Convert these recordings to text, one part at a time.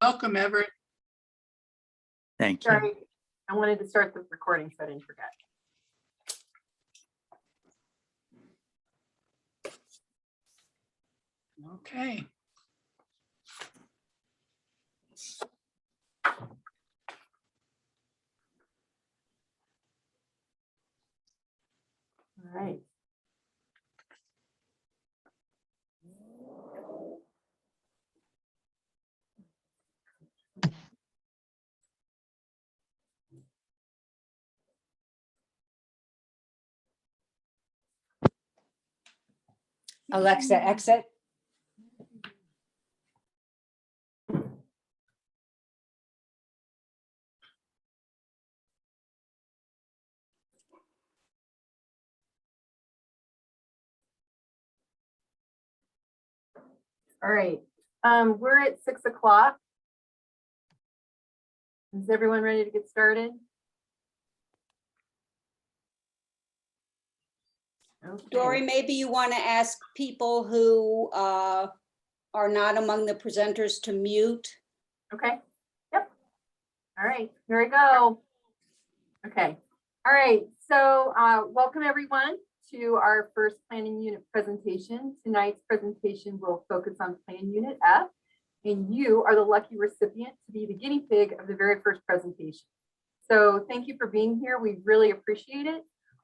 Welcome, Everett. Thank you. Sorry, I wanted to start the recording, so I didn't forget. Okay. All right. Alexa, exit. All right. We're at 6 o'clock. Is everyone ready to get started? Okay. Dory, maybe you want to ask people who are not among the presenters to mute. Okay. Yep. All right. Here we go. Okay. All right. So welcome everyone to our first planning unit presentation. Tonight's presentation will focus on Plan Unit F, and you are the lucky recipient to be the guinea pig of the very first presentation. So thank you for being here. We really appreciate it.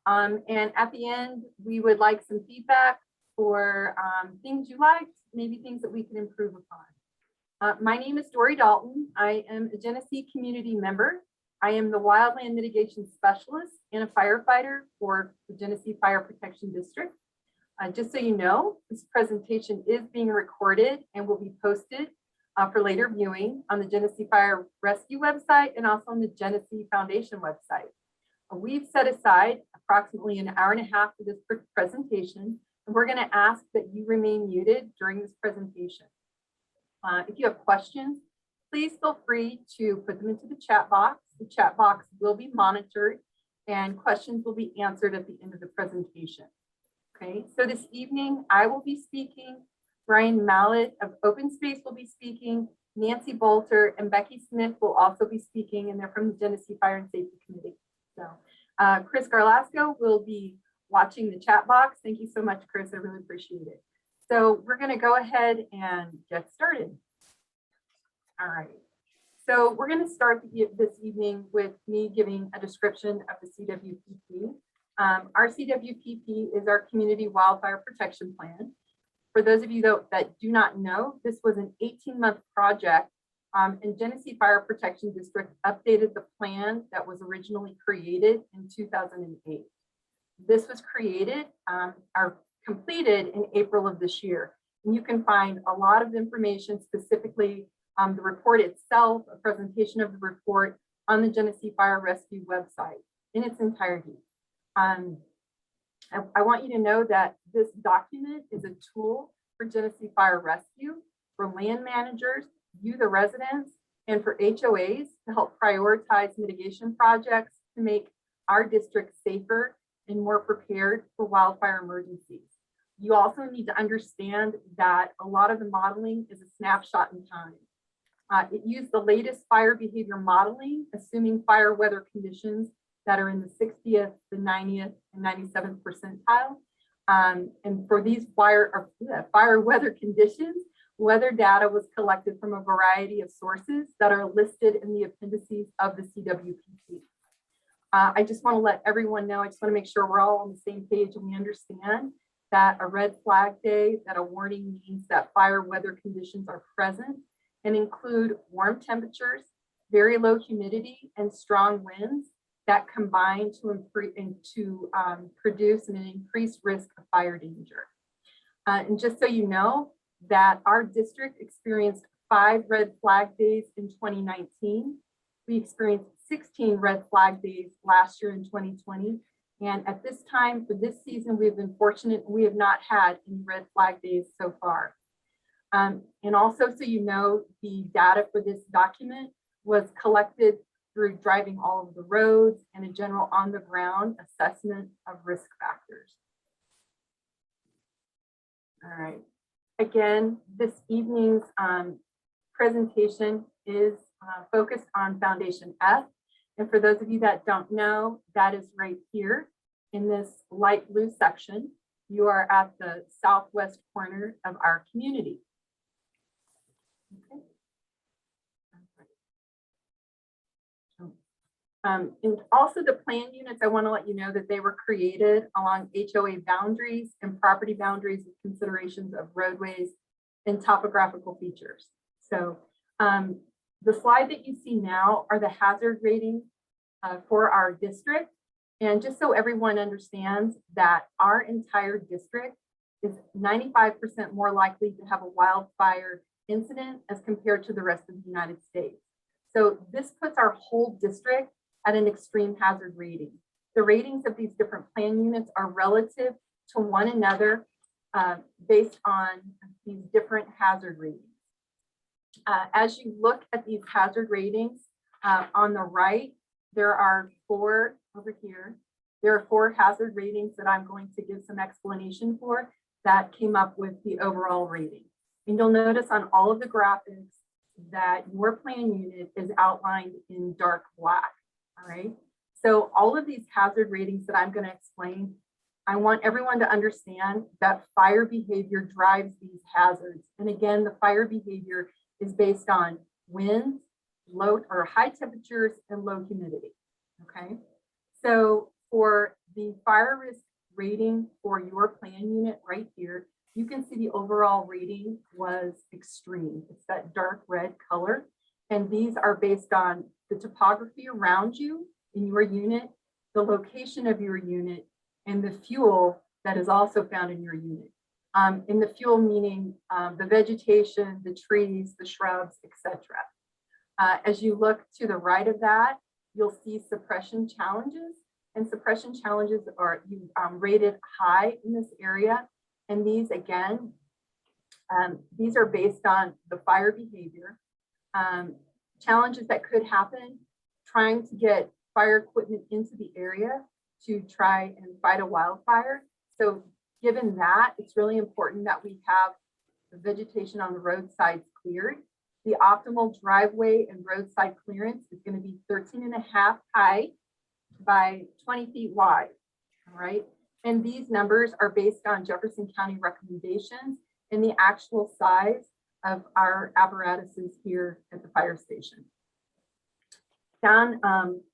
And at the end, we would like some feedback for things you liked, maybe things that we can improve upon. My name is Dory Dalton. I am a Genesee community member. I am the Wildland Mitigation Specialist and a firefighter for the Genesee Fire Protection District. Just so you know, this presentation is being recorded and will be posted for later viewing on the Genesee Fire Rescue website and also on the Genesee Foundation website. We've set aside approximately an hour and a half for this presentation, and we're going to ask that you remain muted during this presentation. If you have questions, please feel free to put them into the chat box. The chat box will be monitored and questions will be answered at the end of the presentation. Okay, so this evening I will be speaking, Brian Mallett of Open Space will be speaking, Nancy Bolter and Becky Smith will also be speaking, and they're from the Genesee Fire and Safety Committee. So Chris Garlasco will be watching the chat box. Thank you so much, Chris. I really appreciate it. So we're going to go ahead and get started. All right. So we're going to start this evening with me giving a description of the CWPP. Our CWPP is our Community Wildfire Protection Plan. For those of you that do not know, this was an 18-month project, and Genesee Fire Protection District updated the plan that was originally created in 2008. This was created or completed in April of this year. And you can find a lot of information, specifically the report itself, a presentation of the report on the Genesee Fire Rescue website in its entirety. I want you to know that this document is a tool for Genesee Fire Rescue, for land managers, you the residents, and for HOAs to help prioritize mitigation projects to make our district safer and more prepared for wildfire emergencies. You also need to understand that a lot of the modeling is a snapshot in time. It used the latest fire behavior modeling, assuming fire weather conditions that are in the 60th, the 90th, and 97th percentile. And for these fire weather conditions, weather data was collected from a variety of sources that are listed in the appendices of the CWPP. I just want to let everyone know, I just want to make sure we're all on the same page and we understand that a red flag day, that a warning means that fire weather conditions are present and include warm temperatures, very low humidity, and strong winds that combine to produce an increased risk of fire danger. And just so you know, that our district experienced 5 red flag days in 2019. We experienced 16 red flag days last year in 2020. And at this time for this season, we've been fortunate. We have not had any red flag days so far. And also, so you know, the data for this document was collected through driving all of the roads and a general on the ground assessment of risk factors. All right. Again, this evening's presentation is focused on Foundation F. And for those of you that don't know, that is right here in this light blue section. You are at the southwest corner of our community. Okay. And also the plan units, I want to let you know that they were created along HOA boundaries and property boundaries with considerations of roadways and topographical features. So the slide that you see now are the hazard ratings for our district. And just so everyone understands that our entire district is 95% more likely to have a wildfire incident as compared to the rest of the United States. So this puts our whole district at an extreme hazard rating. The ratings of these different plan units are relative to one another based on these different hazard ratings. As you look at these hazard ratings on the right, there are four over here. There are four hazard ratings that I'm going to give some explanation for that came up with the overall rating. And you'll notice on all of the graphics that your plan unit is outlined in dark black. All right. So all of these hazard ratings that I'm going to explain, I want everyone to understand that fire behavior drives these hazards. And again, the fire behavior is based on winds, low or high temperatures, and low humidity. Okay. So for the fire risk rating for your plan unit right here, you can see the overall rating was extreme. It's that dark red color. And these are based on the topography around you in your unit, the location of your unit, and the fuel that is also found in your unit. In the fuel meaning the vegetation, the trees, the shrubs, etc. As you look to the right of that, you'll see suppression challenges. And suppression challenges are rated high in this area. And these, again, these are based on the fire behavior. Challenges that could happen trying to get fire equipment into the area to try and fight a wildfire. So given that, it's really important that we have the vegetation on the roadsides cleared. The optimal driveway and roadside clearance is going to be 13.5 high by 20 feet wide. All right. And these numbers are based on Jefferson County recommendations and the actual size of our apparatuses here at the fire station. Down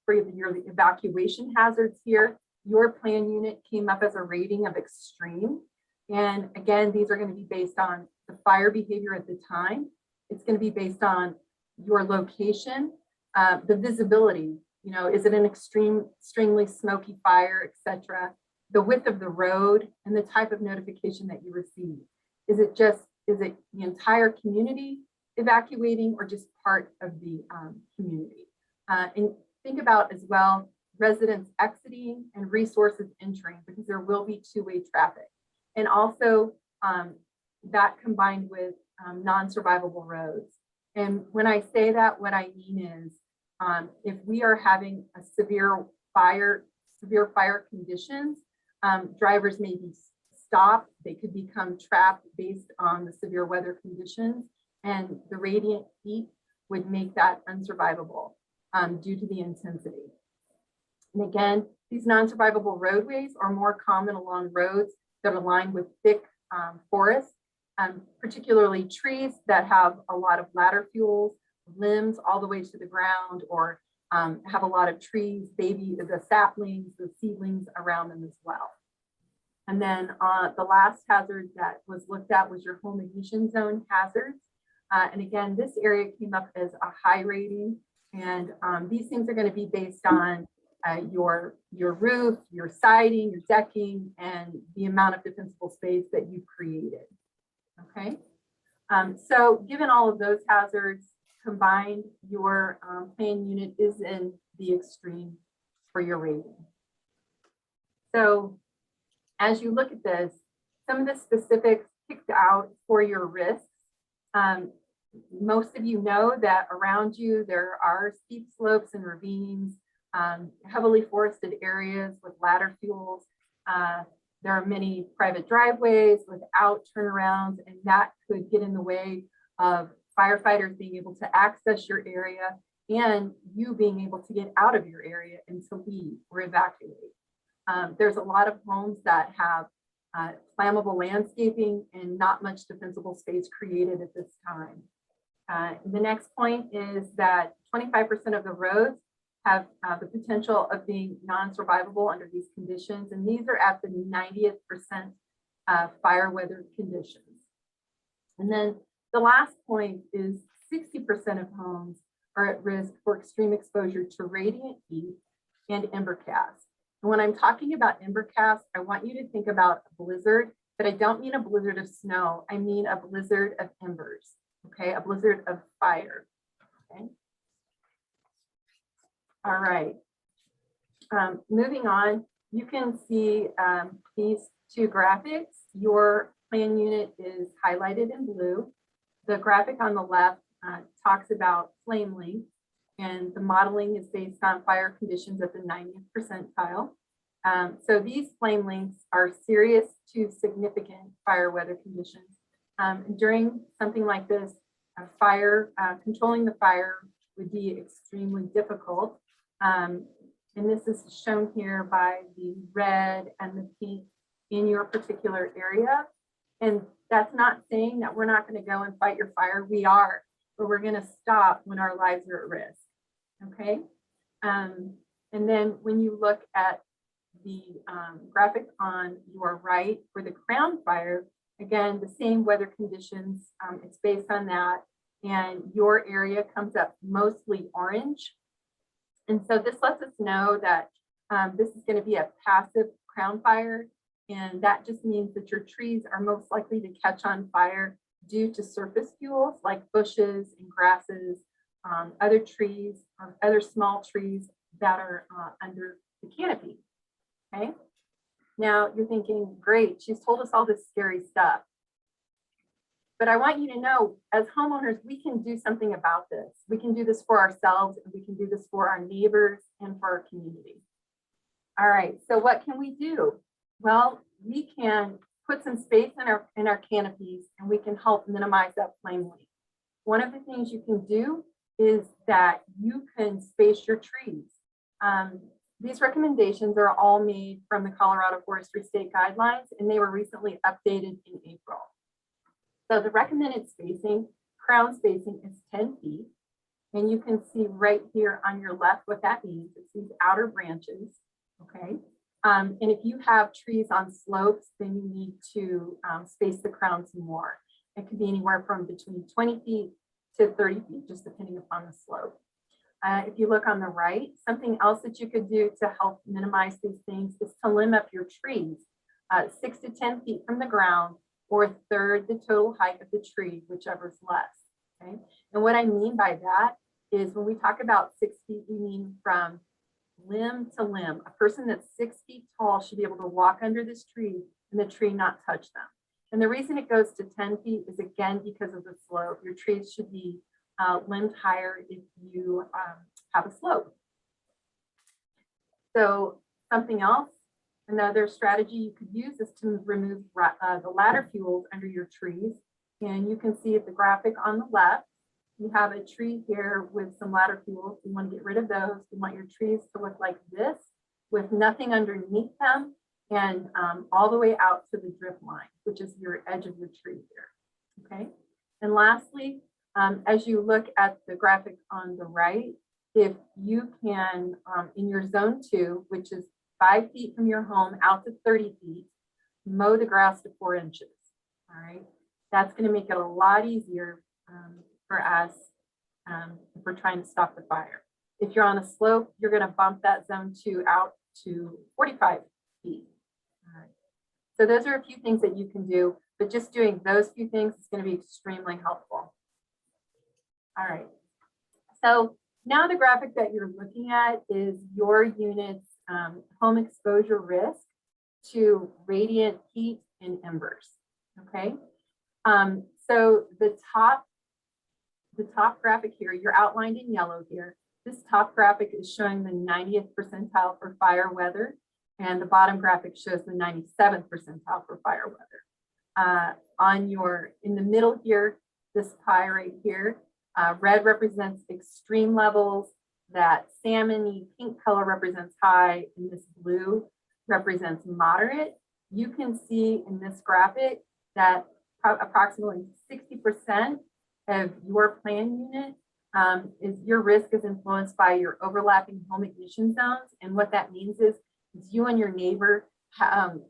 for your evacuation hazards here, your plan unit came up as a rating of extreme. And again, these are going to be based on the fire behavior at the time. It's going to be based on your location, the visibility, you know, is it an extremely smoky fire, etc. The width of the road and the type of notification that you receive. Is it the entire community evacuating or just part of the community? And think about as well, residents exiting and resources entering, because there will be two-way traffic. And also that combined with non-survivable roads. And when I say that, what I mean is if we are having a severe fire conditions, drivers may be stopped, they could become trapped based on the severe weather conditions, and the radiant heat would make that unsurvivable due to the intensity. And again, these non-survivable roadways are more common along roads that are lined with thick forests, particularly trees that have a lot of ladder fuels, limbs all the way to the ground, or have a lot of trees, the saplings, the seedlings around them as well. And then the last hazard that was looked at was your home ignition zone hazards. And again, this area came up as a high rating. And these things are going to be based on your roof, your siding, your decking, and the amount of defensible space that you've created. Okay. So given all of those hazards combined, your plan unit is in the extreme for your rating. So as you look at this, some of the specifics picked out for your risks. Most of you know that around you there are steep slopes and ravines, heavily forested areas with ladder fuels. There are many private driveways without turnarounds, and that could get in the way of firefighters being able to access your area, and you being able to get out of your area and to leave or evacuate. There's a lot of homes that have flammable landscaping and not much defensible space created at this time. The next point is that 25% of the roads have the potential of being non-survivable under these conditions, and these are at the 90th percent fire weather conditions. And then the last point is 60% of homes are at risk for extreme exposure to radiant heat and ember cast. And when I'm talking about ember cast, I want you to think about a blizzard, but I don't mean a blizzard of snow. I mean a blizzard of embers, okay? A blizzard of fire, okay? All right, moving on, you can see these two graphics. Your plan unit is highlighted in blue. The graphic on the left talks about flame length, and the modeling is based on fire conditions at the 90th percentile. So these flame lengths are serious to significant fire weather conditions. During something like this, controlling the fire would be extremely difficult. And this is shown here by the red and the pink in your particular area. And that's not saying that we're not going to go and fight your fire. We are, but we're going to stop when our lives are at risk. Okay. And then when you look at the graphic on your right for the crown fire, again, the same weather conditions, it's based on that. And your area comes up mostly orange. And so this lets us know that this is going to be a passive crown fire. And that just means that your trees are most likely to catch on fire due to surface fuels like bushes and grasses, other trees, or other small trees that are under the canopy. Okay. Now you're thinking, great, she's told us all this scary stuff. But I want you to know, as homeowners, we can do something about this. We can do this for ourselves, and we can do this for our neighbors and for our community. All right, so what can we do? Well, we can put some space in our canopies, and we can help minimize that flame length. One of the things you can do is that you can space your trees. These recommendations are all made from the Colorado Forestry State Guidelines, and they were recently updated in April. So the recommended spacing, crown spacing, is 10 feet. And you can see right here on your left what that means. It's these outer branches, okay? And if you have trees on slopes, then you need to space the crown some more. It could be anywhere from between 20 feet to 30 feet, just depending upon the slope. If you look on the right, something else that you could do to help minimize these things is to limb up your trees 6 to 10 feet from the ground, or a third the total height of the tree, whichever is less. Okay. And what I mean by that is when we talk about 6 feet, we mean from limb to limb. A person that's 6 feet tall should be able to walk under this tree and the tree not touch them. And the reason it goes to 10 feet is, again, because of the slope. Your trees should be limbed higher if you have a slope. So something else, another strategy you could use is to remove the ladder fuels under your trees. And you can see at the graphic on the left, you have a tree here with some ladder fuels. You want to get rid of those. You want your trees to look like this with nothing underneath them, and all the way out to the drip line, which is your edge of your tree here. Okay. And lastly, as you look at the graphic on the right, if you can, in your zone 2, which is 5 feet from your home out to 30 feet, mow the grass to 4 inches. All right. That's going to make it a lot easier for us if we're trying to stop the fire. If you're on a slope, you're going to bump that zone 2 out to 45 feet. All right. So those are a few things that you can do, but just doing those few things is going to be extremely helpful. All right. So now the graphic that you're looking at is your unit's home exposure risk to radiant heat and embers. Okay. So the top graphic here, you're outlined in yellow here. This top graphic is showing the 90th percentile for fire weather, and the bottom graphic shows the 97th percentile for fire weather. In the middle here, this pie right here. Red represents extreme levels, that salmon-y pink color represents high, and this blue represents moderate. You can see in this graphic that approximately 60% of your plan unit is your risk is influenced by your overlapping home ignition zones. And what that means is you and your neighbor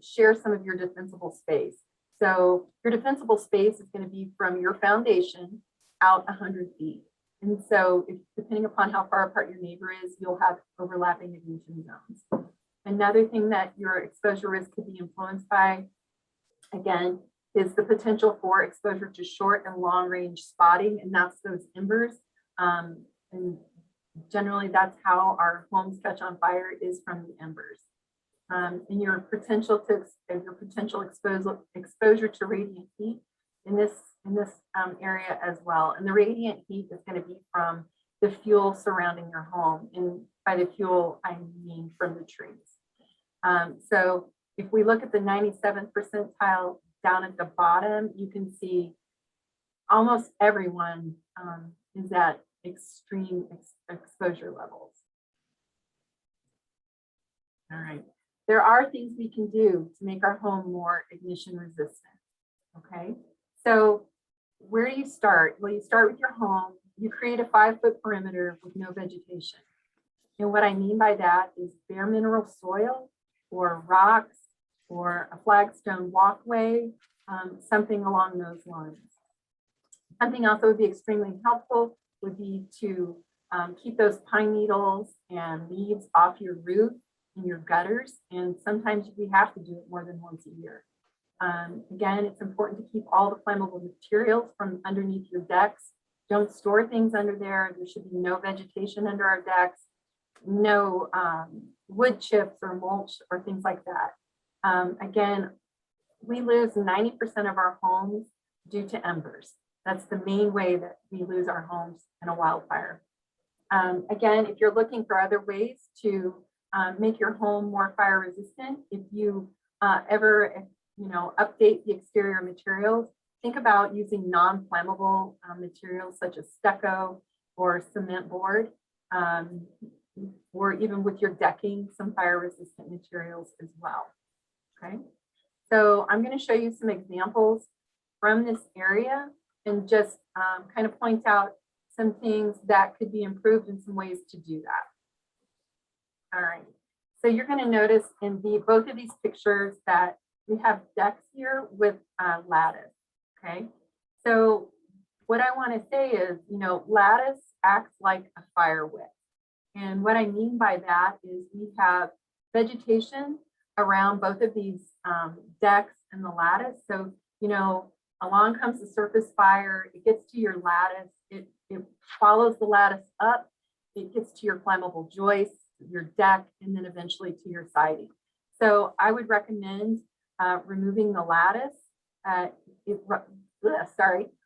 share some of your defensible space. So your defensible space is going to be from your foundation out 100 feet. And so depending upon how far apart your neighbor is, you'll have overlapping ignition zones. Another thing that your exposure risk could be influenced by, again, is the potential for exposure to short and long range spotting, and that's those embers. And generally that's how our homes catch on fire, is from the embers. And your potential exposure to radiant heat in this area as well. And the radiant heat is going to be from the fuel surrounding your home. And by the fuel, I mean from the trees. So if we look at the 97th percentile down at the bottom, you can see almost everyone is at extreme exposure levels. All right. There are things we can do to make our home more ignition resistant. Okay. So where do you start? Well, you start with your home. You create a 5-foot perimeter with no vegetation. And what I mean by that is bare mineral soil or rocks or a flagstone walkway, something along those lines. Something else that would be extremely helpful would be to keep those pine needles and leaves off your roof and your gutters. And sometimes we have to do it more than once a year. Again, it's important to keep all the flammable materials from underneath your decks. Don't store things under there. There should be no vegetation under our decks, no wood chips or mulch or things like that. Again, we lose 90% of our homes due to embers. That's the main way that we lose our homes in a wildfire. Again, if you're looking for other ways to make your home more fire resistant, if you ever update the exterior materials, think about using non-flammable materials such as stucco or cement board, or even with your decking, some fire resistant materials as well. Okay, so I'm going to show you some examples from this area and just kind of point out some things that could be improved and some ways to do that. All right, so you're going to notice in both of these pictures that we have decks here with lattice. Okay, so what I want to say is, lattice acts like a fire wick. And what I mean by that is we have vegetation around both of these decks and the lattice. So, along comes the surface fire, it gets to your lattice, it follows the lattice up, it gets to your flammable joists, your deck, and then eventually to your siding. So I would recommend removing the lattice.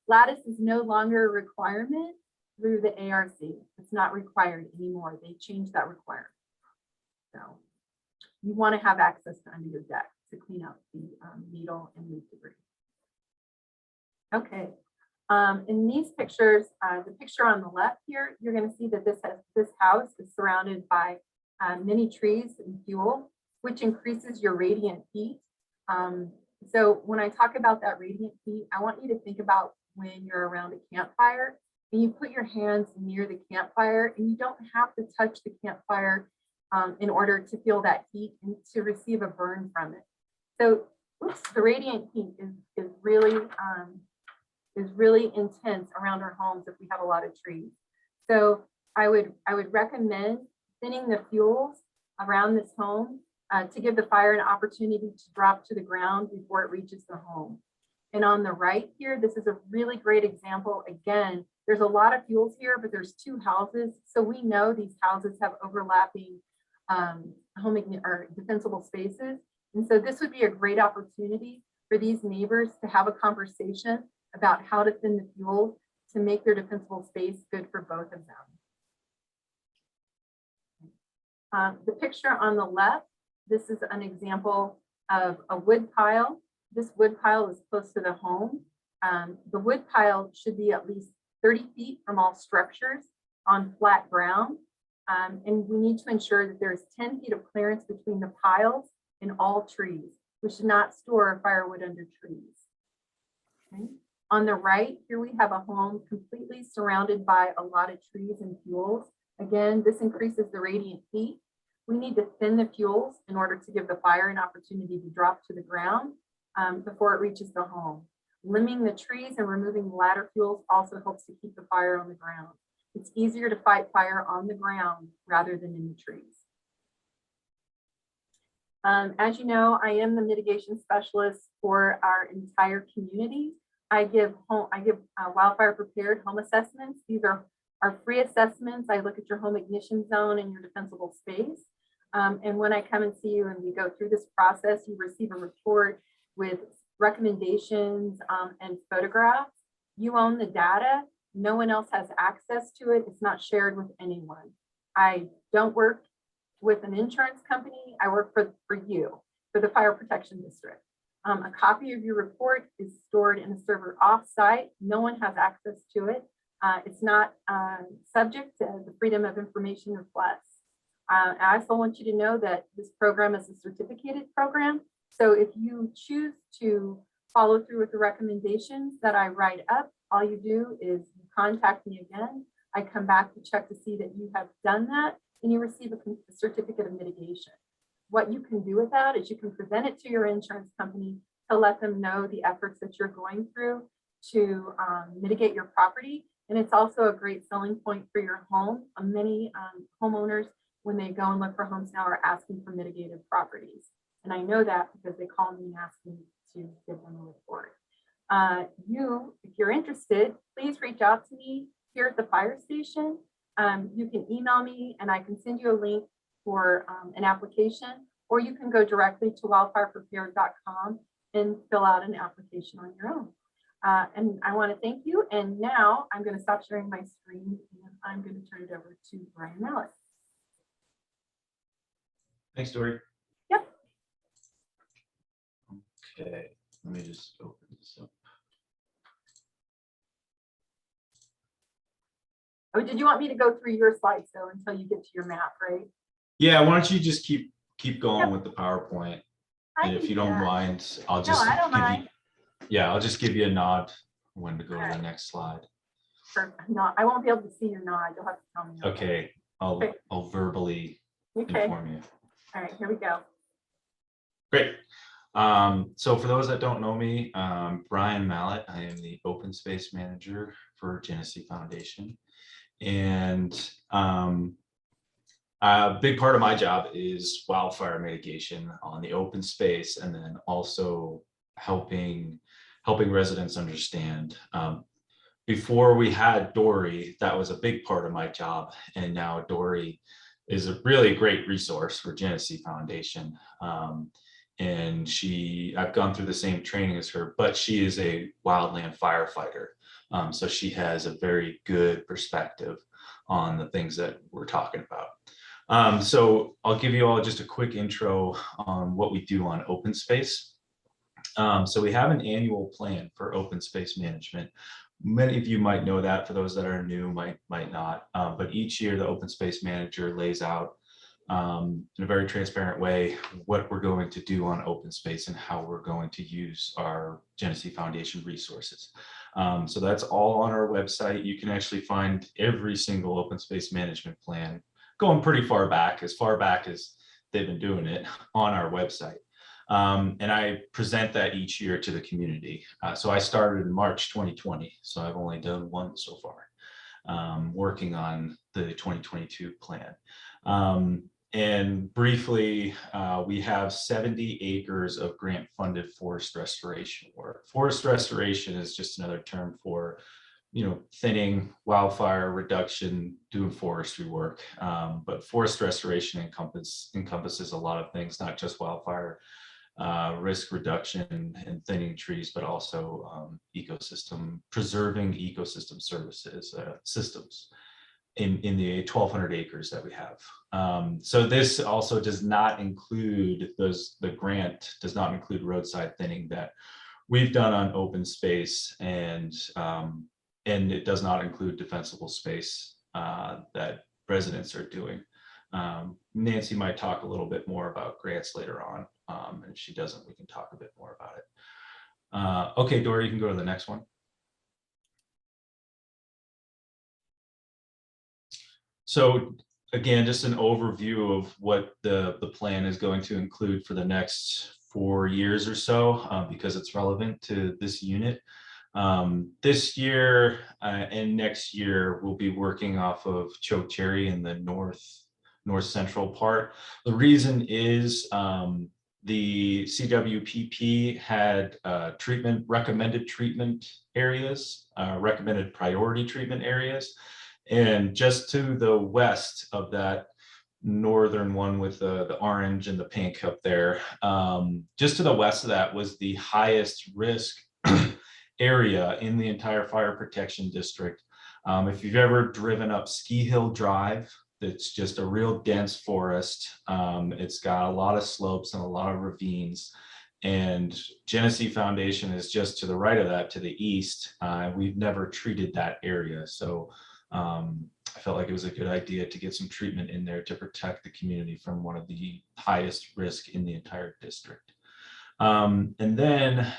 Lattice is no longer a requirement through the ARC. It's not required anymore. They changed that requirement. So you want to have access to under your deck to clean up the needle and leaf debris. Okay. In these pictures, the picture on the left here, you're going to see that this house is surrounded by many trees and fuel, which increases your radiant heat. So when I talk about that radiant heat, I want you to think about when you're around a campfire and you put your hands near the campfire, and you don't have to touch the campfire in order to feel that heat and to receive a burn from it. So the radiant heat is really intense around our homes if we have a lot of trees. So I would recommend thinning the fuels around this home to give the fire an opportunity to drop to the ground before it reaches the home. And on the right here, this is a really great example. Again, there's a lot of fuels here, but there's 2 houses. So we know these houses have overlapping defensible spaces. And so this would be a great opportunity for these neighbors to have a conversation about how to thin the fuels to make their defensible space good for both of them. The picture on the left, this is an example of a wood pile. This wood pile is close to the home. The wood pile should be at least 30 feet from all structures on flat ground. And we need to ensure that there's 10 feet of clearance between the piles and all trees. We should not store firewood under trees. Okay. On the right, here we have a home completely surrounded by a lot of trees and fuels. Again, this increases the radiant heat. We need to thin the fuels in order to give the fire an opportunity to drop to the ground before it reaches the home. Limbing the trees and removing ladder fuels also helps to keep the fire on the ground. It's easier to fight fire on the ground rather than in the trees. As you know, I am the mitigation specialist for our entire community. I give wildfire prepared home assessments. These are our free assessments. I look at your home ignition zone and your defensible space. And when I come and see you and we go through this process, you receive a report with recommendations and photographs. You own the data. No one else has access to it. It's not shared with anyone. I don't work with an insurance company. I work for you, for the Fire Protection District. A copy of your report is stored in a server offsite. No one has access to it. It's not subject to the Freedom of Information requests. I also want you to know that this program is a certificated program. So if you choose to follow through with the recommendations that I write up, all you do is you contact me again. I come back to check to see that you have done that and you receive a certificate of mitigation. What you can do with that is you can present it to your insurance company to let them know the efforts that you're going through to mitigate your property. And it's also a great selling point for your home. Many homeowners, when they go and look for homes now, are asking for mitigated properties. And I know that because they call me and ask me to give them a report. If you're interested, please reach out to me here at the fire station. You can email me and I can send you a link for an application, or you can go directly to wildfireprepared.com and fill out an application on your own. And I want to thank you. And now I'm going to stop sharing my screen and I'm going to turn it over to Brian Mallet. Thanks, Dory. Yep. Okay, let me just open this up. Oh, did you want me to go through your slides though until you get to your map, right? Yeah, why don't you just keep going with the PowerPoint, I and if can you do don't that. mind, I'll just I don't give mind. Yeah, I'll just give you a nod when to go to Alright. the next slide. Perfect. No, I won't be able to see your nod. You'll have to tell me. Okay, Okay. I'll verbally Okay. inform you. All right, here we go. Great. So for those that don't know me, Brian Mallet, I am the open space manager for Genesee Foundation. And a big part of my job is wildfire mitigation on the open space, and then also helping residents understand. Before we had Dory, that was a big part of my job, and now Dory is a really great resource for Genesee Foundation. And I've gone through the same training as her, but she is a wildland firefighter. So she has a very good perspective on the things that we're talking about. So I'll give you all just a quick intro on what we do on open space. So we have an annual plan for open space management. Many of you might know that. For those that are new, might not. But each year the open space manager lays out in a very transparent way what we're going to do on open space and how we're going to use our Genesee Foundation resources. So that's all on our website. You can actually find every single open space management plan going pretty far back as they've been doing it on our website. And I present that each year to the community. So I started in March 2020, so I've only done one so far, working on the 2022 plan. And briefly, we have 70 acres of grant-funded forest restoration work. Forest restoration is just another term for, thinning, wildfire reduction, doing forestry work. But forest restoration encompasses a lot of things, not just wildfire risk reduction and thinning trees, but also preserving ecosystem services, systems in the 1,200 acres that we have. So this also does not include the grant does not include roadside thinning that we've done on open space, and it does not include defensible space that residents are doing. Nancy might talk a little bit more about grants later on, and if she doesn't, we can talk a bit more about it. Okay, Dory, you can go to the next one. So again, just an overview of what the plan is going to include for the next 4 years or so, because it's relevant to this unit. This year and next year, we'll be working off of Choke Cherry in the north central part. The reason is the CWPP had recommended treatment areas, recommended priority treatment areas. And just to the west of that northern one with the orange and the pink up there, just to the west of that was the highest risk area in the entire fire protection district. If you've ever driven up Ski Hill Drive, it's just a real dense forest. It's got a lot of slopes and a lot of ravines. And Genesee Foundation is just to the right of that, to the east. We've never treated that area. So I felt like it was a good idea to get some treatment in there to protect the community from one of the highest risk in the entire district. And then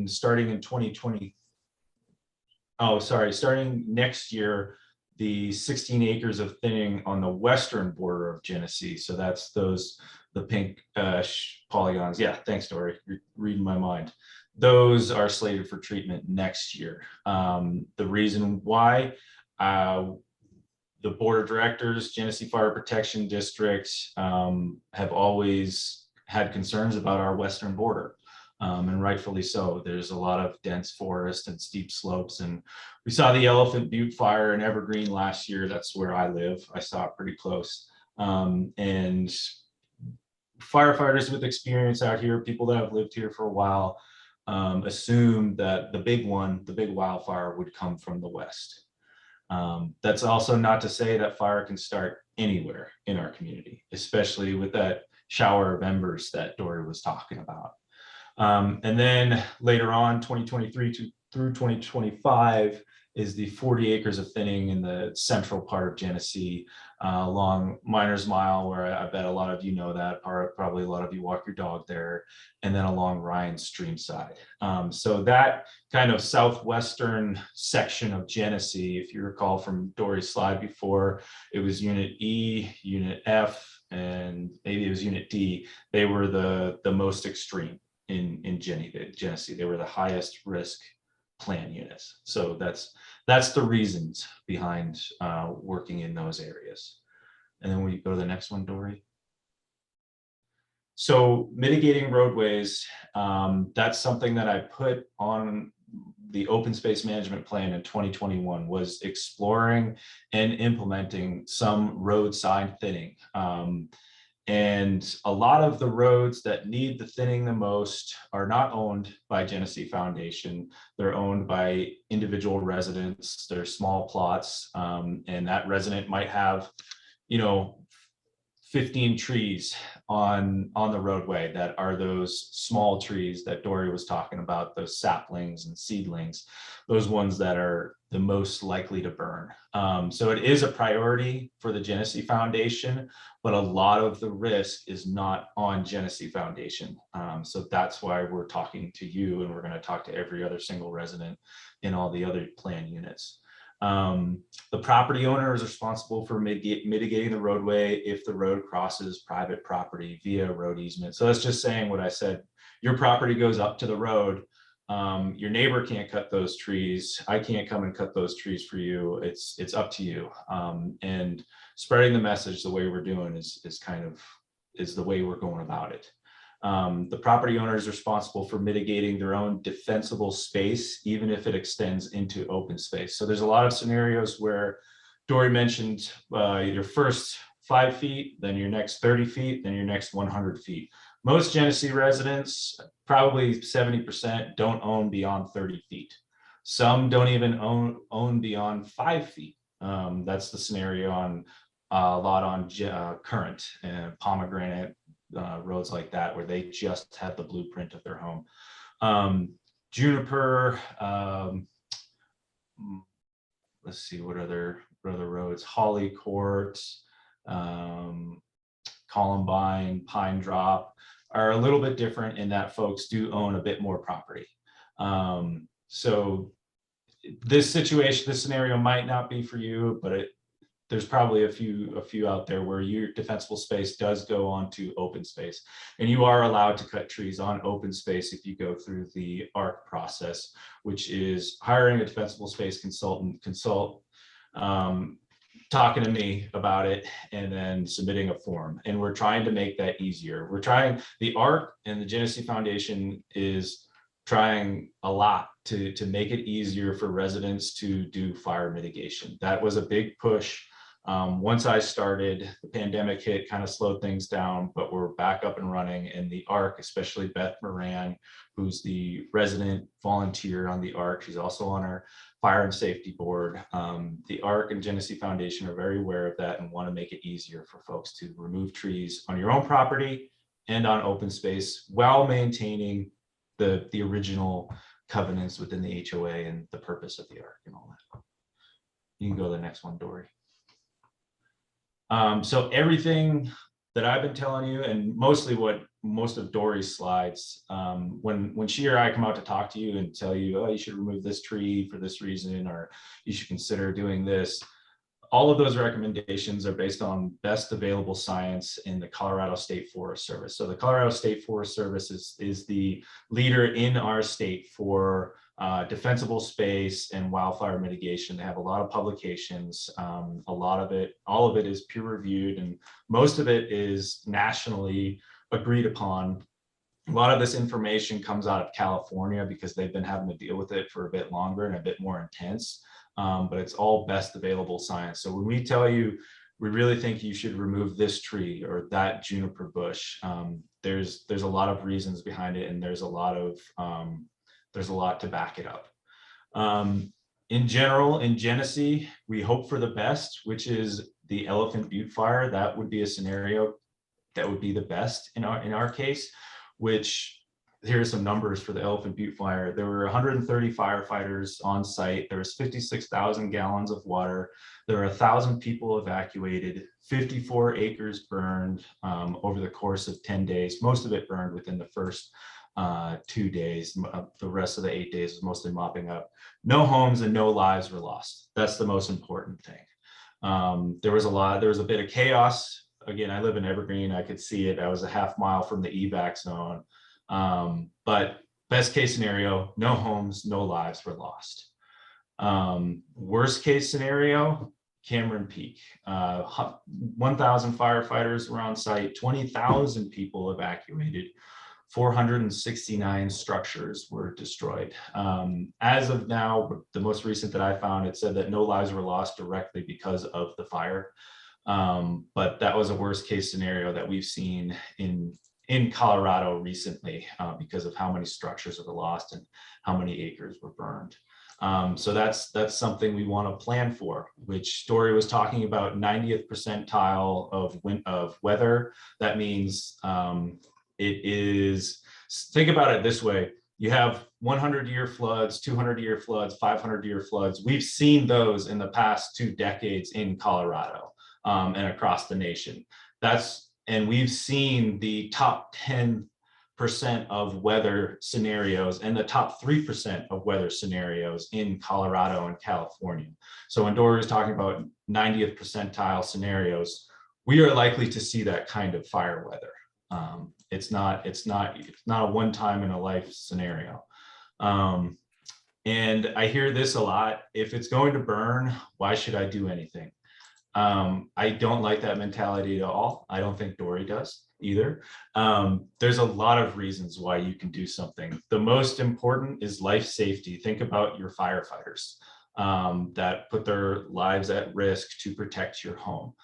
starting in 2020, starting next year, the 16 acres of thinning on the western border of Genesee. So that's the pink polygons. Yeah, thanks, Dory. You're reading my mind. Those are slated for treatment next year. The reason why, the board of directors, Genesee Fire Protection District, have always had concerns about our western border, and rightfully so. There's a lot of dense forest and steep slopes, and we saw the Elephant Butte fire in Evergreen last year. That's where I live. I saw it pretty close. And firefighters with experience out here, people that have lived here for a while, assume that the big wildfire would come from the west. That's also not to say that fire can start anywhere in our community, especially with that shower of embers that Dory was talking about. And then later on, 2023 through 2025 is the 40 acres of thinning in the central part of Genesee, along Miners Mile, where I bet a lot of you know that, or probably a lot of you walk your dog there, and then along Ryan Stream side. So that kind of southwestern section of Genesee, if you recall from Dory's slide before, it was Unit E, Unit F, and maybe it was Unit D. They were the most extreme in Genesee. They were the highest risk plan units. So that's the reasons behind working in those areas. And then we go to the next one, Dory. So mitigating roadways, that's something that I put on the open space management plan in 2021, was exploring and implementing some roadside thinning. And a lot of the roads that need the thinning the most are not owned by Genesee Foundation. They're owned by individual residents. They're small plots, and that resident might have, 15 trees on the roadway that are those small trees that Dory was talking about, those saplings and seedlings, those ones that are the most likely to burn. So it is a priority for the Genesee Foundation, but a lot of the risk is not on Genesee Foundation. So that's why we're talking to you, and we're going to talk to every other single resident in all the other plan units. The property owner is responsible for mitigating the roadway if the road crosses private property via road easement. So that's just saying what I said. Your property goes up to the road. Your neighbor can't cut those trees. I can't come and cut those trees for you. It's up to you. And spreading the message the way we're doing is the way we're going about it. The property owner is responsible for mitigating their own defensible space, even if it extends into open space. So there's a lot of scenarios where Dory mentioned your first 5 feet, then your next 30 feet, then your next 100 feet. Most Genesee residents, probably 70%, don't own beyond 30 feet. Some don't even own beyond 5 feet. That's the scenario on a lot on Current and Pomegranate, roads like that, where they just have the blueprint of their home. Juniper, let's see, what other roads? Holly Court, Columbine, Pine Drop are a little bit different in that folks do own a bit more property. So this situation, this scenario might not be for you, but there's probably a few out there where your defensible space does go onto open space, and you are allowed to cut trees on open space if you go through the ARC process, which is hiring a defensible space consultant, talking to me about it, and then submitting a form. And we're trying to make that easier. The ARC and the Genesee Foundation is trying a lot to make it easier for residents to do fire mitigation. That was a big push. Once I started, the pandemic hit, kind of slowed things down, but we're back up and running. And the ARC, especially Beth Moran, who's the resident volunteer on the ARC, she's also on our fire and safety board. The ARC and Genesee Foundation are very aware of that and want to make it easier for folks to remove trees on your own property and on open space while maintaining the original covenants within the HOA and the purpose of the ARC and all that. You can go to the next one, Dory. So everything that I've been telling you, and most of Dory's slides, when she or I come out to talk to you and tell you, oh, you should remove this tree for this reason, or you should consider doing this, all of those recommendations are based on best available science in the Colorado State Forest Service. So the Colorado State Forest Service is the leader in our state for defensible space and wildfire mitigation. They have a lot of publications. All of it is peer reviewed, and most of it is nationally agreed upon. A lot of this information comes out of California because they've been having to deal with it for a bit longer and a bit more intense. But it's all best available science. So when we tell you, we really think you should remove this tree or that juniper bush, there's a lot of reasons behind it, and there's a lot to back it up. In general, in Genesee, we hope for the best, which is the Elephant Butte fire. That would be a scenario that would be the best in our case, which here's some numbers for the Elephant Butte fire. There were 130 firefighters on site. There was 56,000 gallons of water. There were 1,000 people evacuated, 54 acres burned over the course of 10 days. Most of it burned within the first 2 days. The rest of the 8 days was mostly mopping up. No homes and no lives were lost. That's the most important thing. There was a bit of chaos. Again, I live in Evergreen. I could see it. I was a half mile from the evac zone. But best case scenario, no homes, no lives were lost. Worst case scenario, Cameron Peak, 1,000 firefighters were on site, 20,000 people evacuated, 469 structures were destroyed. As of now, the most recent that I found, it said that no lives were lost directly because of the fire. But that was a worst case scenario that we've seen in Colorado recently because of how many structures were lost and how many acres were burned. So that's something we want to plan for, which Dory was talking about 90th percentile of weather. That means it is, think about it this way. You have 100-year floods, 200-year floods, 500-year floods. We've seen those in the past 2 decades in Colorado and across the nation. And we've seen the top 10% of weather scenarios and the top 3% of weather scenarios in Colorado and California. So when Dory was talking about 90th percentile scenarios, we are likely to see that kind of fire weather. It's not a one time in a life scenario. And I hear this a lot. If it's going to burn, why should I do anything? I don't like that mentality at all. I don't think Dory does either. There's a lot of reasons why you can do something. The most important is life safety. Think about your firefighters that put their lives at risk to protect your home.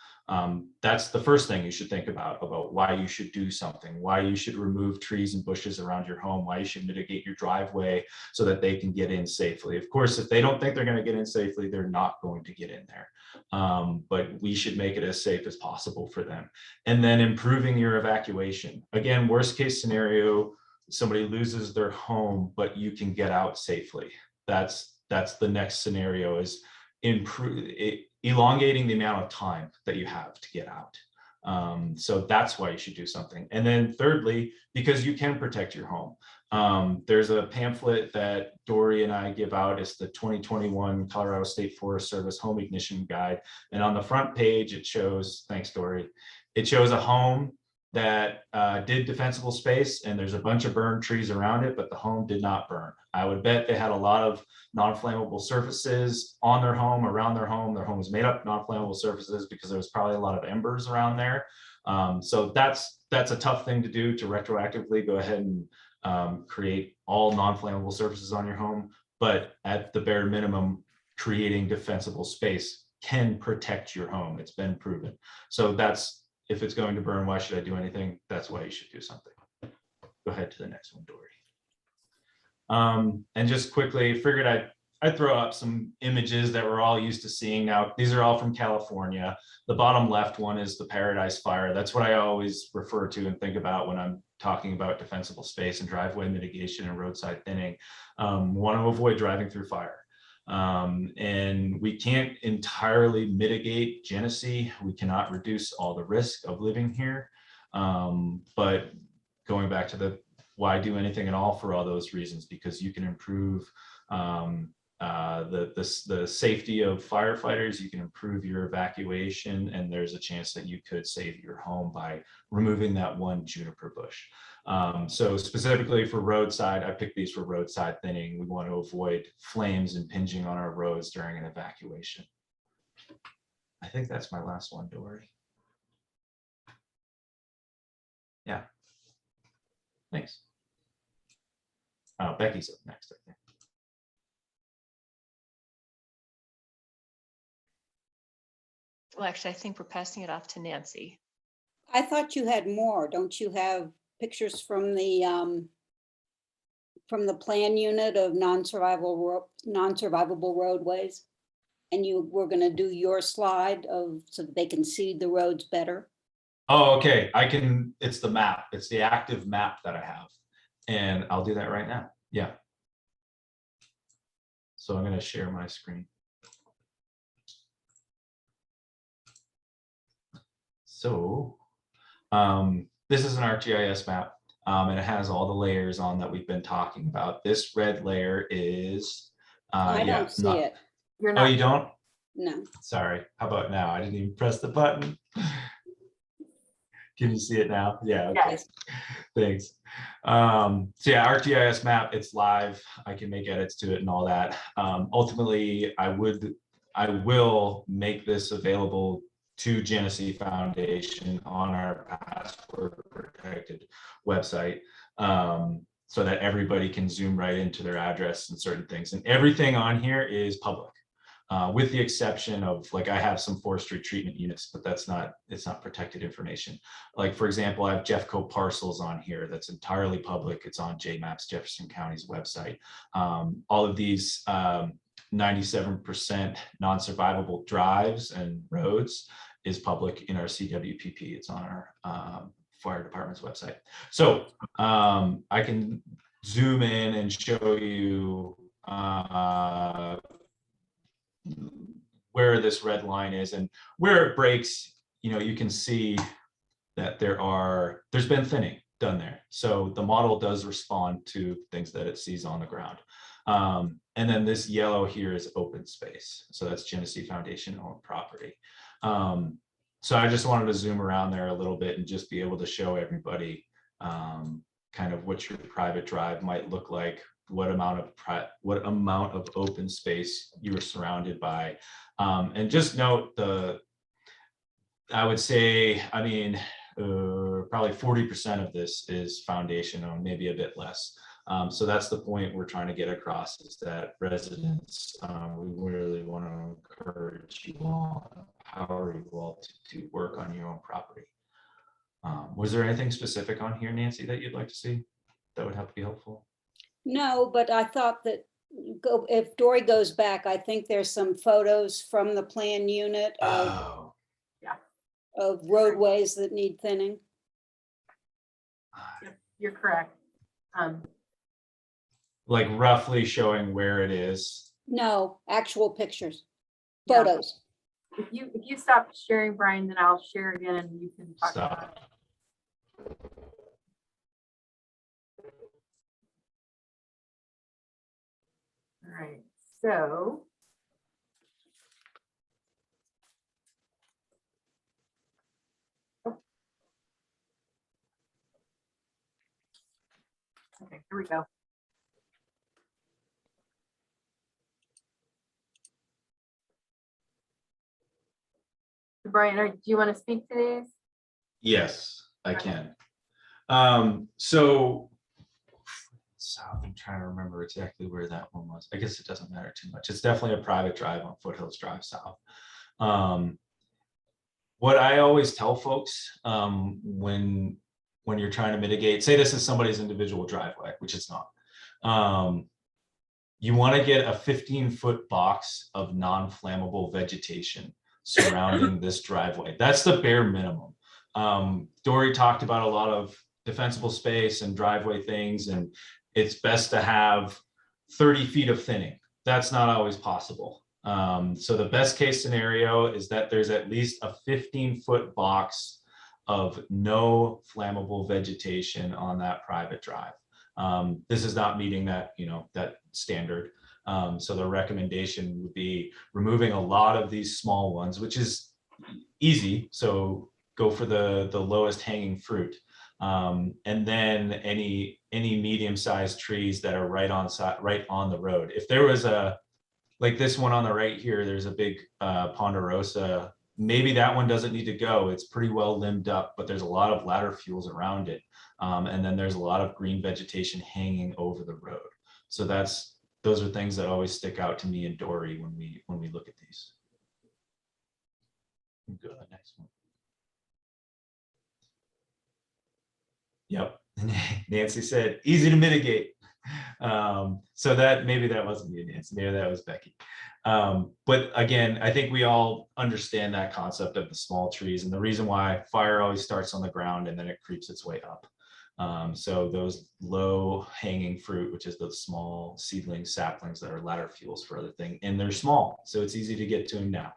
That's the first thing you should think about why you should do something, why you should remove trees and bushes around your home, why you should mitigate your driveway so that they can get in safely. Of course, if they don't think they're going to get in safely, they're not going to get in there. But we should make it as safe as possible for them. And then improving your evacuation. Again, worst case scenario, somebody loses their home, but you can get out safely. That's the next scenario, is elongating the amount of time that you have to get out. So that's why you should do something. And then thirdly, because you can protect your home. There's a pamphlet that Dory and I give out. It's the 2021 Colorado State Forest Service Home Ignition Guide. And on the front page, it shows, thanks Dory, it shows a home that did defensible space, and there's a bunch of burned trees around it, but the home did not burn. I would bet they had a lot of non-flammable surfaces on their home, around their home. Their home was made up of non-flammable surfaces because there was probably a lot of embers around there. So that's a tough thing to do, to retroactively go ahead and create all non-flammable surfaces on your home. But at the bare minimum, creating defensible space can protect your home. It's been proven. So that's, if it's going to burn, why should I do anything? That's why you should do something. Go ahead to the next one, Dory. And just quickly, figured I'd throw up some images that we're all used to seeing now. These are all from California. The bottom left one is the Paradise Fire. That's what I always refer to and think about when I'm talking about defensible space and driveway mitigation and roadside thinning. Want to avoid driving through fire. And we can't entirely mitigate Genesee. We cannot reduce all the risk of living here. But going back to the why do anything at all, for all those reasons, because you can improve the safety of firefighters, you can improve your evacuation, and there's a chance that you could save your home by removing that one juniper bush. So specifically for roadside, I picked these for roadside thinning. We want to avoid flames impinging on our roads during an evacuation. I think that's my last one, Dory. Yeah. Thanks. Becky's up next, I think. Well, actually, I think we're passing it off to Nancy. I thought you had more. Don't you have pictures from the plan unit of non-survivable roadways? And you were going to do your slide of, so that they can see the roads better? Oh, okay. I can, it's the map. It's the active map that I have. And I'll do that right now. Yeah. So I'm going to share my screen. So this is an ArcGIS map, and it has all the layers on that we've been talking about. This red layer is, I don't see it. You're Oh, not. you don't? No. Sorry. How about now? I didn't even press the button. Can you see it now? Yeah. Okay. Yes. Thanks. So yeah, ArcGIS map, it's live. I can make edits to it and all that. Ultimately, I will make this available to Genesee Foundation on our password protected website, so that everybody can zoom right into their address and certain things. And everything on here is public. With the exception of, like, I have some forestry treatment units, but it's not protected information. Like, for example, I have Jeffco parcels on here that's entirely public. It's on JMaps, Jefferson County's website. All of these 97% non-survivable drives and roads is public in our CWPP. It's on our fire department's website. So I can zoom in and show you where this red line is, and where it breaks. You know, you can see that there's been thinning done there. So the model does respond to things that it sees on the ground. And then this yellow here is open space. So that's Genesee Foundation owned property. So I just wanted to zoom around there a little bit and just be able to show everybody kind of what your private drive might look like, what amount of open space you were surrounded by. And just note I would say, I mean, probably 40% of this is foundation owned, maybe a bit less. So that's the point we're trying to get across, is that residents, we really want to encourage you all, empower you all to work on your own property. Was there anything specific on here, Nancy, that you'd like to see that would have to be helpful? No, but I thought that if Dory goes back, I think there's some photos from the plan unit Oh. of roadways that need thinning. You're correct. Like roughly showing where it is. No, actual pictures, Yeah. photos. If you stop sharing, Brian, then I'll share again and you can talk about it. Stop. All right, so. Okay, here we go. Brian, do you want to speak to these? Yes, I can. So south, I'm trying to remember exactly where that one was. I guess it doesn't matter too much. It's definitely a private drive on Foothills Drive South. What I always tell folks when you're trying to mitigate, say this is somebody's individual driveway, which it's not. You want to get a 15-foot box of non-flammable vegetation surrounding this driveway. That's the bare minimum. Dory talked about a lot of defensible space and driveway things, and it's best to have 30 feet of thinning. That's not always possible. So the best case scenario is that there's at least a 15-foot box of no flammable vegetation on that private drive. This is not meeting that, that standard. So the recommendation would be removing a lot of these small ones, which is easy. So go for the lowest hanging fruit. And then any medium-sized trees that are right on the road. If there was like this one on the right here, there's a big ponderosa. Maybe that one doesn't need to go. It's pretty well limbed up, but there's a lot of ladder fuels around it. And then there's a lot of green vegetation hanging over the road. So those are things that always stick out to me and Dory when we look at these. Go to the next one. Yep. Nancy said, easy to mitigate. So maybe that wasn't you, Nancy, maybe that was Becky. But again, I think we all understand that concept of the small trees and the reason why fire always starts on the ground and then it creeps its way up. So those low hanging fruit, which is those small seedlings, saplings that are ladder fuels for other things, and they're small, so it's easy to get to them now.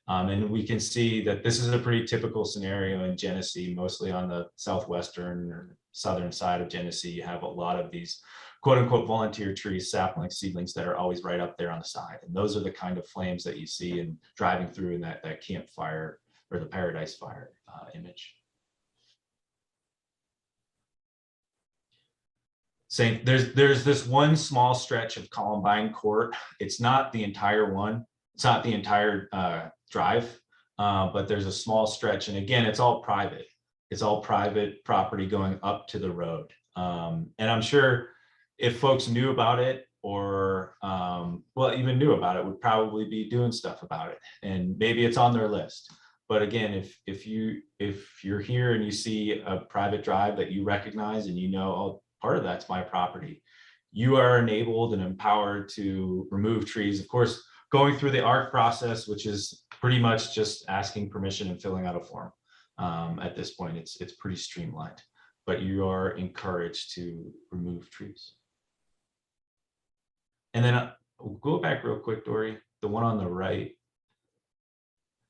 And we can see that this is a pretty typical scenario in Genesee, mostly on the southwestern or southern side of Genesee. You have a lot of these quote unquote volunteer trees, saplings, seedlings that are always right up there on the side. And those are the kind of flames that you see in driving through in that campfire or the Paradise Fire image. Same, there's this one small stretch of Columbine Court. It's not the entire one. It's not the entire drive, but there's a small stretch. And again, it's all private. It's all private property going up to the road. And I'm sure if folks knew about it or, well, even knew about it, would probably be doing stuff about it. And maybe it's on their list. But again, if you're here and you see a private drive that you recognize and you know, oh, part of that's my property, you are enabled and empowered to remove trees. Of course, going through the ARC process, which is pretty much just asking permission and filling out a form. At this point, it's pretty streamlined, but you are encouraged to remove trees. And then we'll go back real quick, Dory, the one on the right.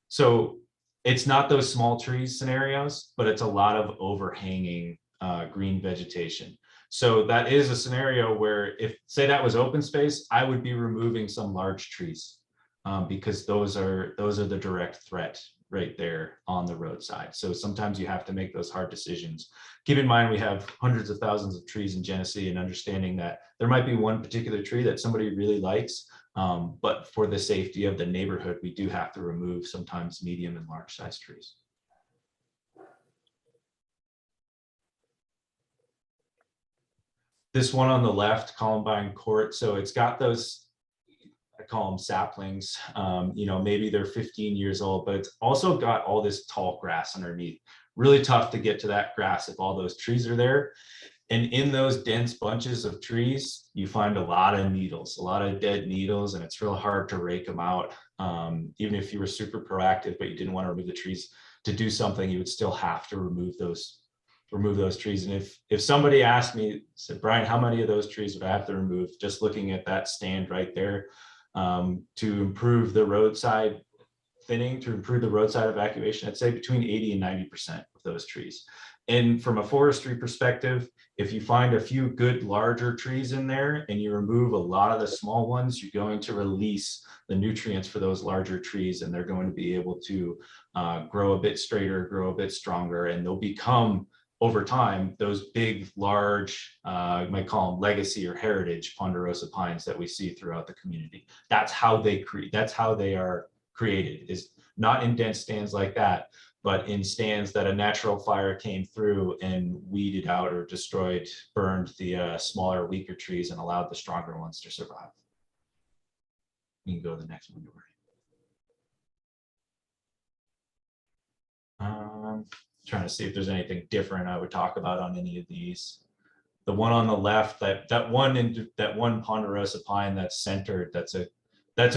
So it's not those small trees scenarios, but it's a lot of overhanging green vegetation. So that is a scenario where if, say that was open space, I would be removing some large trees because those are the direct threat right there on the roadside. So sometimes you have to make those hard decisions. Keep in mind, we have hundreds of thousands of trees in Genesee, and understanding that there might be one particular tree that somebody really likes, but for the safety of the neighborhood, we do have to remove sometimes medium and large size trees. This one on the left, Columbine Court, so it's got those, I call them saplings, maybe they're 15 years old, but it's also got all this tall grass underneath. Really tough to get to that grass if all those trees are there. And in those dense bunches of trees, you find a lot of needles, a lot of dead needles, and it's real hard to rake them out. Even if you were super proactive, but you didn't want to remove the trees to do something, you would still have to remove those remove those trees. And if somebody asked me, said, Brian, how many of those trees would I have to remove? Just looking at that stand right there, to improve the roadside thinning, to improve the roadside evacuation, I'd say between 80 and 90% of those trees. And from a forestry perspective, if you find a few good larger trees in there and you remove a lot of the small ones, you're going to release the nutrients for those larger trees, and they're going to be able to grow a bit straighter, grow a bit stronger, and they'll become, over time, those big, large, you might call them legacy or heritage ponderosa pines that we see throughout the community. That's how they create, that's how they are created, is not in dense stands like that, but in stands that a natural fire came through and weeded out or destroyed, burned the smaller, weaker trees and allowed the stronger ones to survive. You can go to the next one, Dory. Trying to see if there's anything different I would talk about on any of these. The one on the left, that one ponderosa pine that's centered, that's a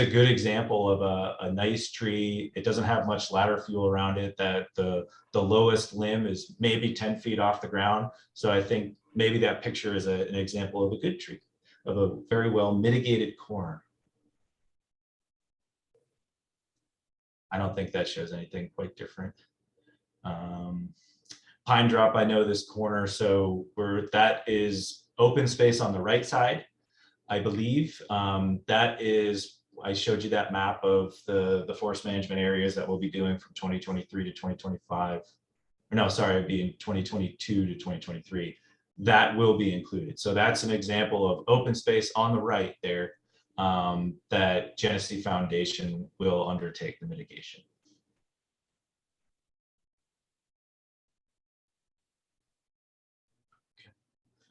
good example of a nice tree. It doesn't have much ladder fuel around it. That the lowest limb is maybe 10 feet off the ground. So I think maybe that picture is an example of a good tree, of a very well mitigated corn. I don't think that shows anything quite different. Pine drop, I know this corner, so that is open space on the right side, I believe. That is, I showed you that map of the forest management areas that we'll be doing from 2023 to 2025. Or no, sorry, it'd be in 2022 to 2023. That will be included. So that's an example of open space on the right there, that Genesee Foundation will undertake the mitigation.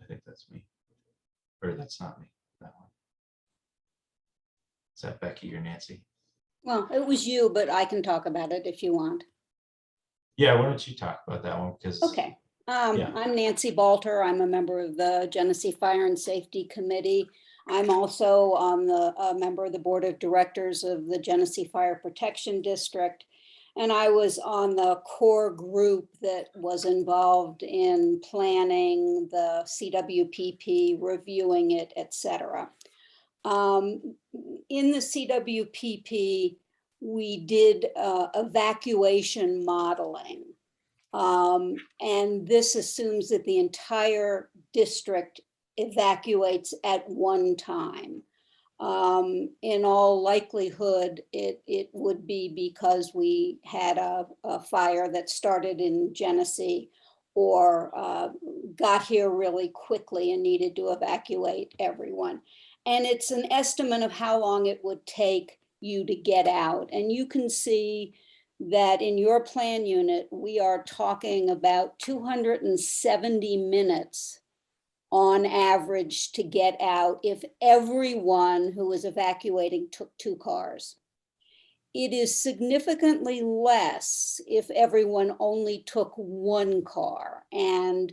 I think that's me, or that's not me, that one. Is that Becky or Nancy? Well, it was you, but I can talk about it if you want. Yeah, why don't you talk about that one? Because Okay. Yeah. I'm Nancy Balter. I'm a member of the Genesee Fire and Safety Committee. I'm also a member of the Board of Directors of the Genesee Fire Protection District. And I was on the core group that was involved in planning the CWPP, reviewing it, et cetera. In the CWPP, we did evacuation modeling. And this assumes that the entire district evacuates at one time. In all likelihood, it would be because we had a fire that started in Genesee or got here really quickly and needed to evacuate everyone. And it's an estimate of how long it would take you to get out. And you can see that in your plan unit, we are talking about 270 minutes on average to get out if everyone who was evacuating took 2 cars. It is significantly less if everyone only took 1 car. And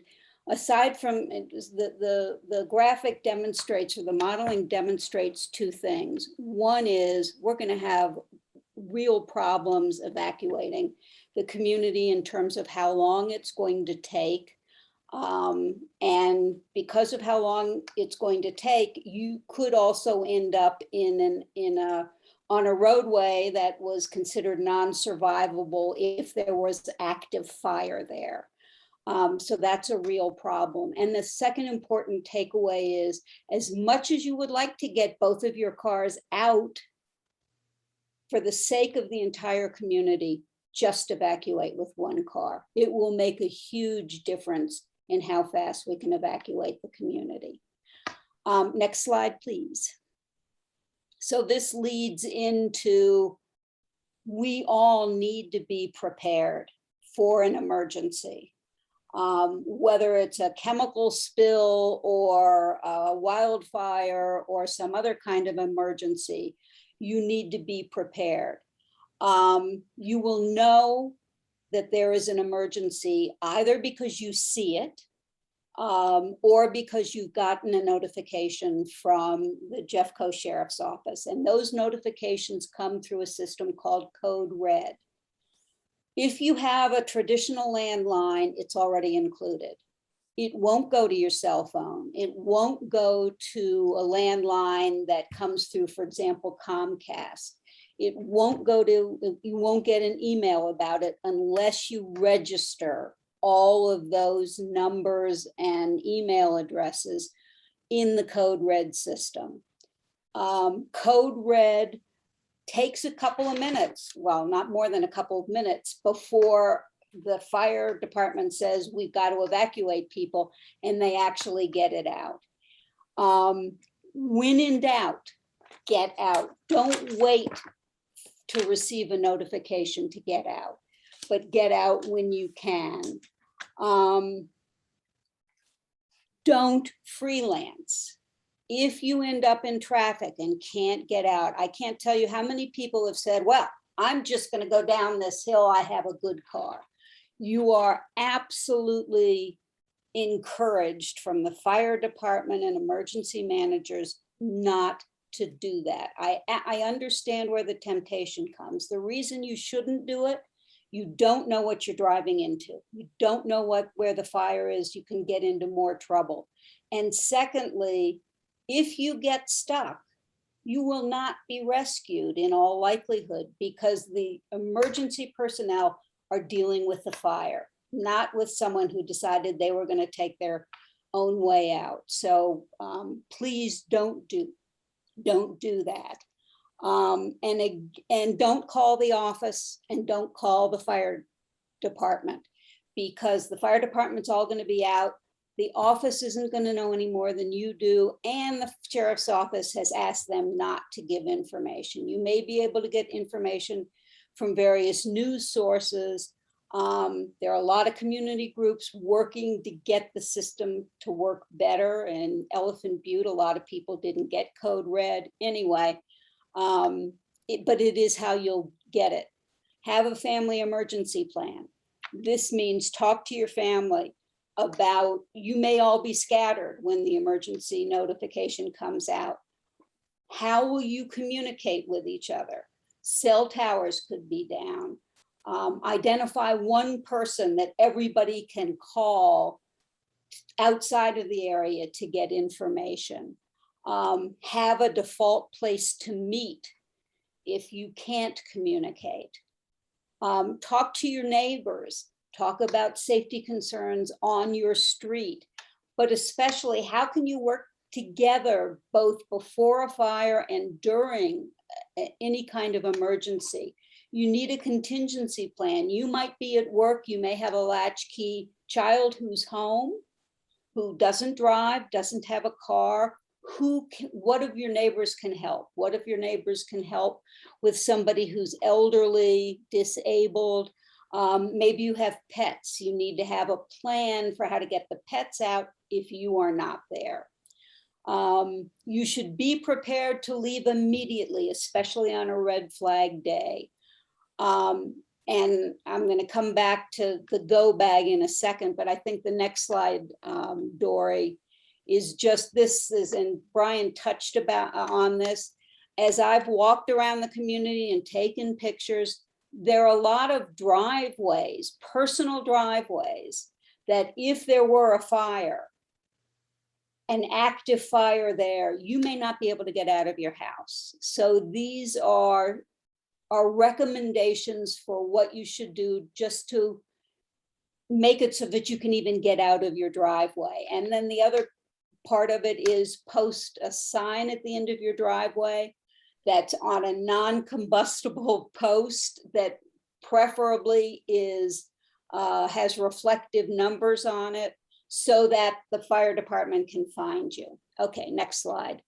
aside from the graphic demonstrates, or the modeling demonstrates 2 things. One is we're going to have real problems evacuating the community in terms of how long it's going to take. And because of how long it's going to take, you could also end up on a roadway that was considered non-survivable if there was active fire there. So that's a real problem. And the second important takeaway is, as much as you would like to get both of your cars out, for the sake of the entire community, just evacuate with 1 car. It will make a huge difference in how fast we can evacuate the community. Next slide, please. So this leads into, we all need to be prepared for an emergency. Whether it's a chemical spill or a wildfire or some other kind of emergency, you need to be prepared. You will know that there is an emergency either because you see it or because you've gotten a notification from the Jeffco Sheriff's Office. And those notifications come through a system called Code Red. If you have a traditional landline, it's already included. It won't go to your cell phone. It won't go to a landline that comes through, for example, Comcast. It won't go to, you won't get an email about it unless you register all of those numbers and email addresses in the Code Red system. Code Red takes a couple of minutes, well, not more than a couple of minutes before the fire department says we've got to evacuate people, and they actually get it out. When in doubt, get out. Don't wait to receive a notification to get out, but get out when you can. Don't freelance. If you end up in traffic and can't get out, I can't tell you how many people have said, well, I'm just going to go down this hill. I have a good car. You are absolutely encouraged from the fire department and emergency managers not to do that. I understand where the temptation comes. The reason you shouldn't do it, you don't know what you're driving into. You don't know where the fire is. You can get into more trouble. And secondly, if you get stuck, you will not be rescued in all likelihood because the emergency personnel are dealing with the fire, not with someone who decided they were going to take their own way out. So please don't do that. And don't call the office and don't call the fire department, because the fire department's all going to be out. The office isn't going to know any more than you do. And the sheriff's office has asked them not to give information. You may be able to get information from various news sources. There are a lot of community groups working to get the system to work better. And Elephant Butte, a lot of people didn't get Code Red anyway, but it is how you'll get it. Have a family emergency plan. This means talk to your family about, you may all be scattered when the emergency notification comes out. How will you communicate with each other? Cell towers could be down. Identify one person that everybody can call outside of the area to get information. Have a default place to meet if you can't communicate. Talk to your neighbors. Talk about safety concerns on your street, but especially how can you work together both before a fire and during any kind of emergency. You need a contingency plan. You might be at work, you may have a latchkey child who's home, who doesn't drive, doesn't have a car. What if your neighbors can help? What if your neighbors can help with somebody who's elderly, disabled? Maybe you have pets. You need to have a plan for how to get the pets out if you are not there. You should be prepared to leave immediately, especially on a red flag day. And I'm going to come back to the go bag in a second, but I think the next slide, Dory, is just this is, and Brian touched on this. As I've walked around the community and taken pictures, there are a lot of driveways, personal driveways, that if there were a fire, an active fire there, you may not be able to get out of your house. So these are recommendations for what you should do just to make it so that you can even get out of your driveway. And then the other part of it is post a sign at the end of your driveway that's on a non-combustible post that preferably has reflective numbers on it so that the fire department can find you. Okay, next slide.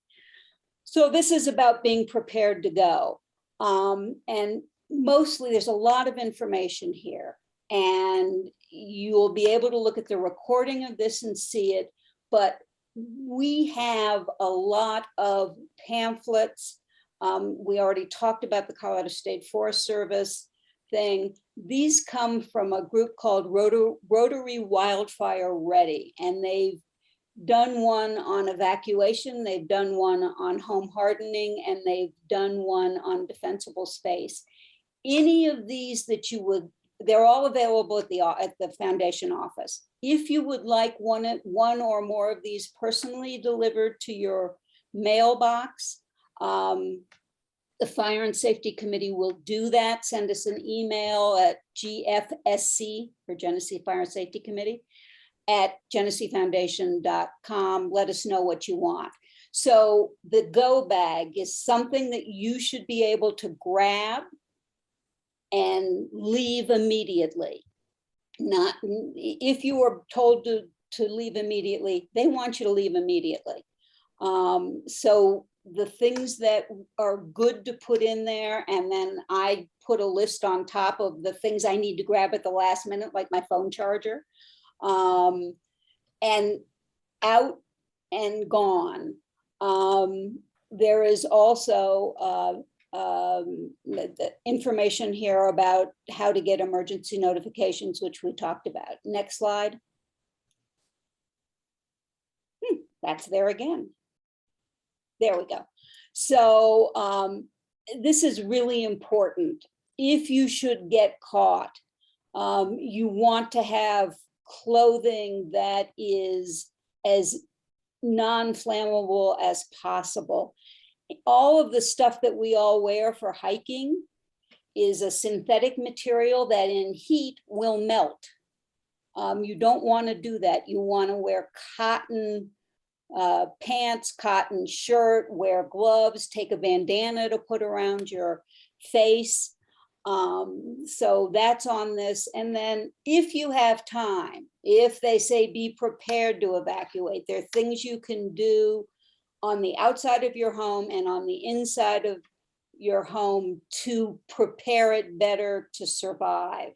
So this is about being prepared to go. And mostly there's a lot of information here, and you will be able to look at the recording of this and see it, but we have a lot of pamphlets. We already talked about the Colorado State Forest Service thing. These come from a group called Rotary Wildfire Ready, and they've done one on evacuation, they've done one on home hardening, and they've done one on defensible space. Any of these that you would they're all available at the foundation office. If you would like one or more of these personally delivered to your mailbox, the Fire and Safety Committee will do that. Send us an email at GFSC for Genesee Fire and Safety Committee at geneseefoundation.com. Let us know what you want. So the go bag is something that you should be able to grab and leave immediately. Not if you were told to leave immediately, they want you to leave immediately. So the things that are good to put in there, and then I put a list on top of the things I need to grab at the last minute, like my phone charger, and out and gone. There is also the information here about how to get emergency notifications, which we talked about. Next slide. That's there again. There we go. So this is really important. If you should get caught, you want to have clothing that is as non-flammable as possible. All of the stuff that we all wear for hiking is a synthetic material that in heat will melt. You don't want to do that. You want to wear cotton pants, cotton shirt, wear gloves, take a bandana to put around your face. So that's on this. And then if you have time, if they say be prepared to evacuate, there are things you can do on the outside of your home and on the inside of your home to prepare it better to survive.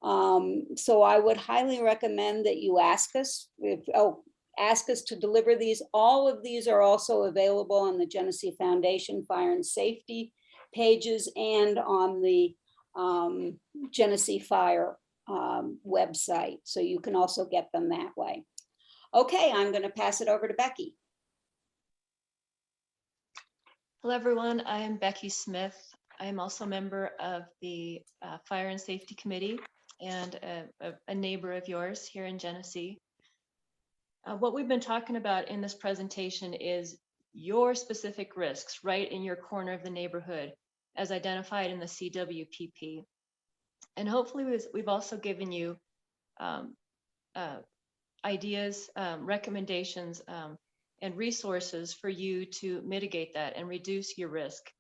So I would highly recommend that you ask us ask us to deliver these. All of these are also available on the Genesee Foundation Fire and Safety pages and on the Genesee Fire website. So you can also get them that way. Okay, I'm going to pass it over to Becky. Hello, everyone. I am Becky Smith. I am also a member of the Fire and Safety Committee and a neighbor of yours here in Genesee. What we've been talking about in this presentation is your specific risks right in your corner of the neighborhood as identified in the CWPP. And hopefully we've also given you ideas, recommendations, and resources for you to mitigate that and reduce your risk.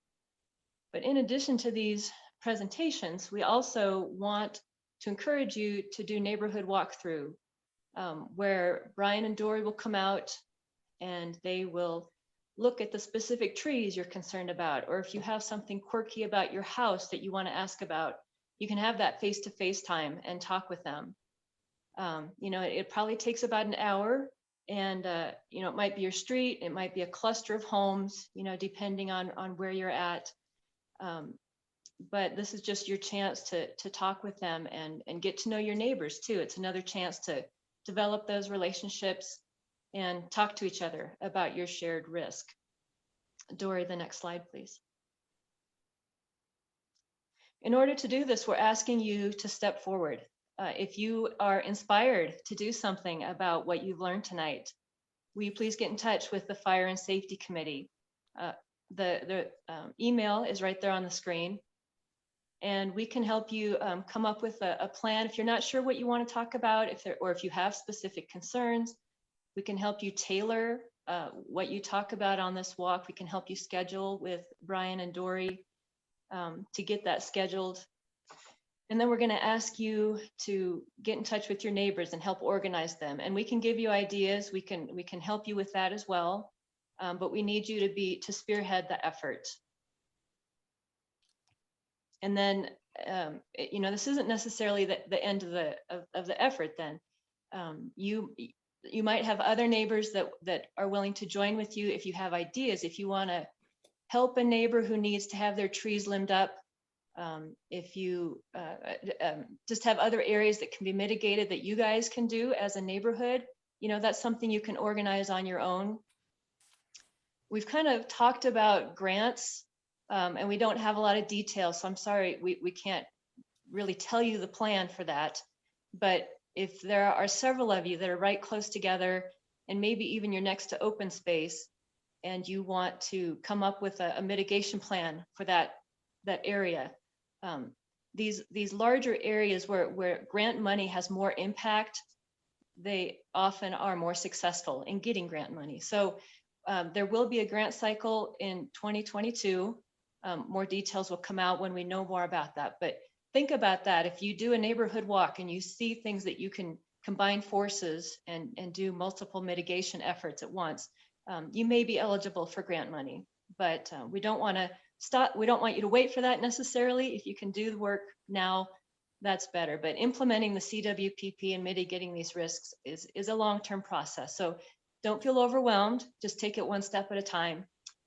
But in addition to these presentations, we also want to encourage you to do neighborhood walkthrough, where Brian and Dory will come out and they will look at the specific trees you're concerned about, or if you have something quirky about your house that you want to ask about, you can have that face-to-face time and talk with them. You know, it probably takes about an hour, and you know, it might be your street, it might be a cluster of homes, you know, depending on where you're at. But this is just your chance to talk with them and get to know your neighbors too. It's another chance to develop those relationships and talk to each other about your shared risk. Dory, the next slide, please. In order to do this, we're asking you to step forward. If you are inspired to do something about what you've learned tonight, will you please get in touch with the Fire and Safety Committee? The email is right there on the screen, and we can help you come up with a plan. If you're not sure what you want to talk about, or if you have specific concerns, we can help you tailor what you talk about on this walk. We can help you schedule with Brian and Dory to get that scheduled. And then we're going to ask you to get in touch with your neighbors and help organize them. And we can give you ideas. We can help you with that as well. But we need you to spearhead the effort. And then, you know, this isn't necessarily the end of the effort. Then you might have other neighbors that are willing to join with you if you have ideas. If you want to help a neighbor who needs to have their trees limbed up, if you just have other areas that can be mitigated that you guys can do as a neighborhood, you know, that's something you can organize on your own. We've kind of talked about grants, and we don't have a lot of details, so I'm sorry we can't really tell you the plan for that. But if there are several of you that are right close together, and maybe even you're next to open space, and you want to come up with a mitigation plan for that area, these larger areas where grant money has more impact, they often are more successful in getting grant money. So there will be a grant cycle in 2022. More details will come out when we know more about that. But think about that. If you do a neighborhood walk and you see things that you can combine forces and do multiple mitigation efforts at once, you may be eligible for grant money. But we don't want to stop. We don't want you to wait for that necessarily. If you can do the work now, that's better. But implementing the CWPP and mitigating these risks is a long-term process. So don't feel overwhelmed. Just take it one step at a time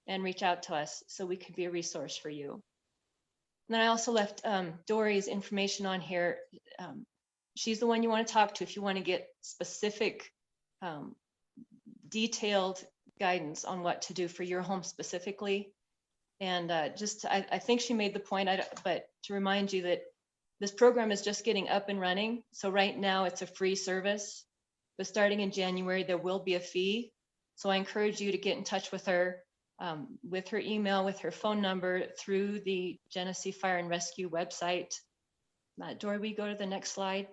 and reach out to us so we can be a resource for you. And then I also left Dory's information on here. She's the one you want to talk to if you want to get specific, detailed guidance on what to do for your home specifically. And I think she made the point, but to remind you that this program is just getting up and running. So right now it's a free service, but starting in January, there will be a fee. So I encourage you to get in touch with her email, with her phone number through the Genesee Fire and Rescue website. Dory, we go to the next slide.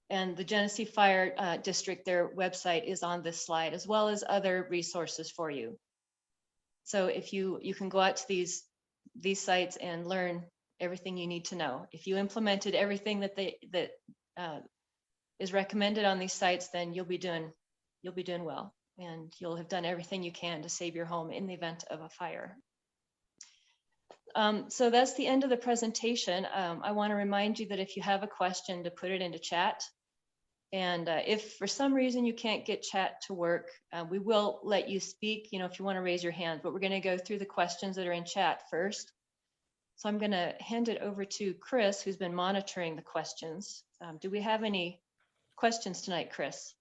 And the Genesee Fire District, their website is on this slide, as well as other resources for you. So if you can go out to these sites and learn everything you need to know. If you implemented everything that is recommended on these sites, then you'll be doing well, and you'll have done everything you can to save your home in the event of a fire. So that's the end of the presentation. I want to remind you that if you have a question, to put it into chat. And if for some reason you can't get chat to work, we will let you speak, if you want to raise your hand, but we're going to go through the questions that are in chat first. So I'm going to hand it over to Chris, who's been monitoring the questions. Do we have any questions tonight, Chris?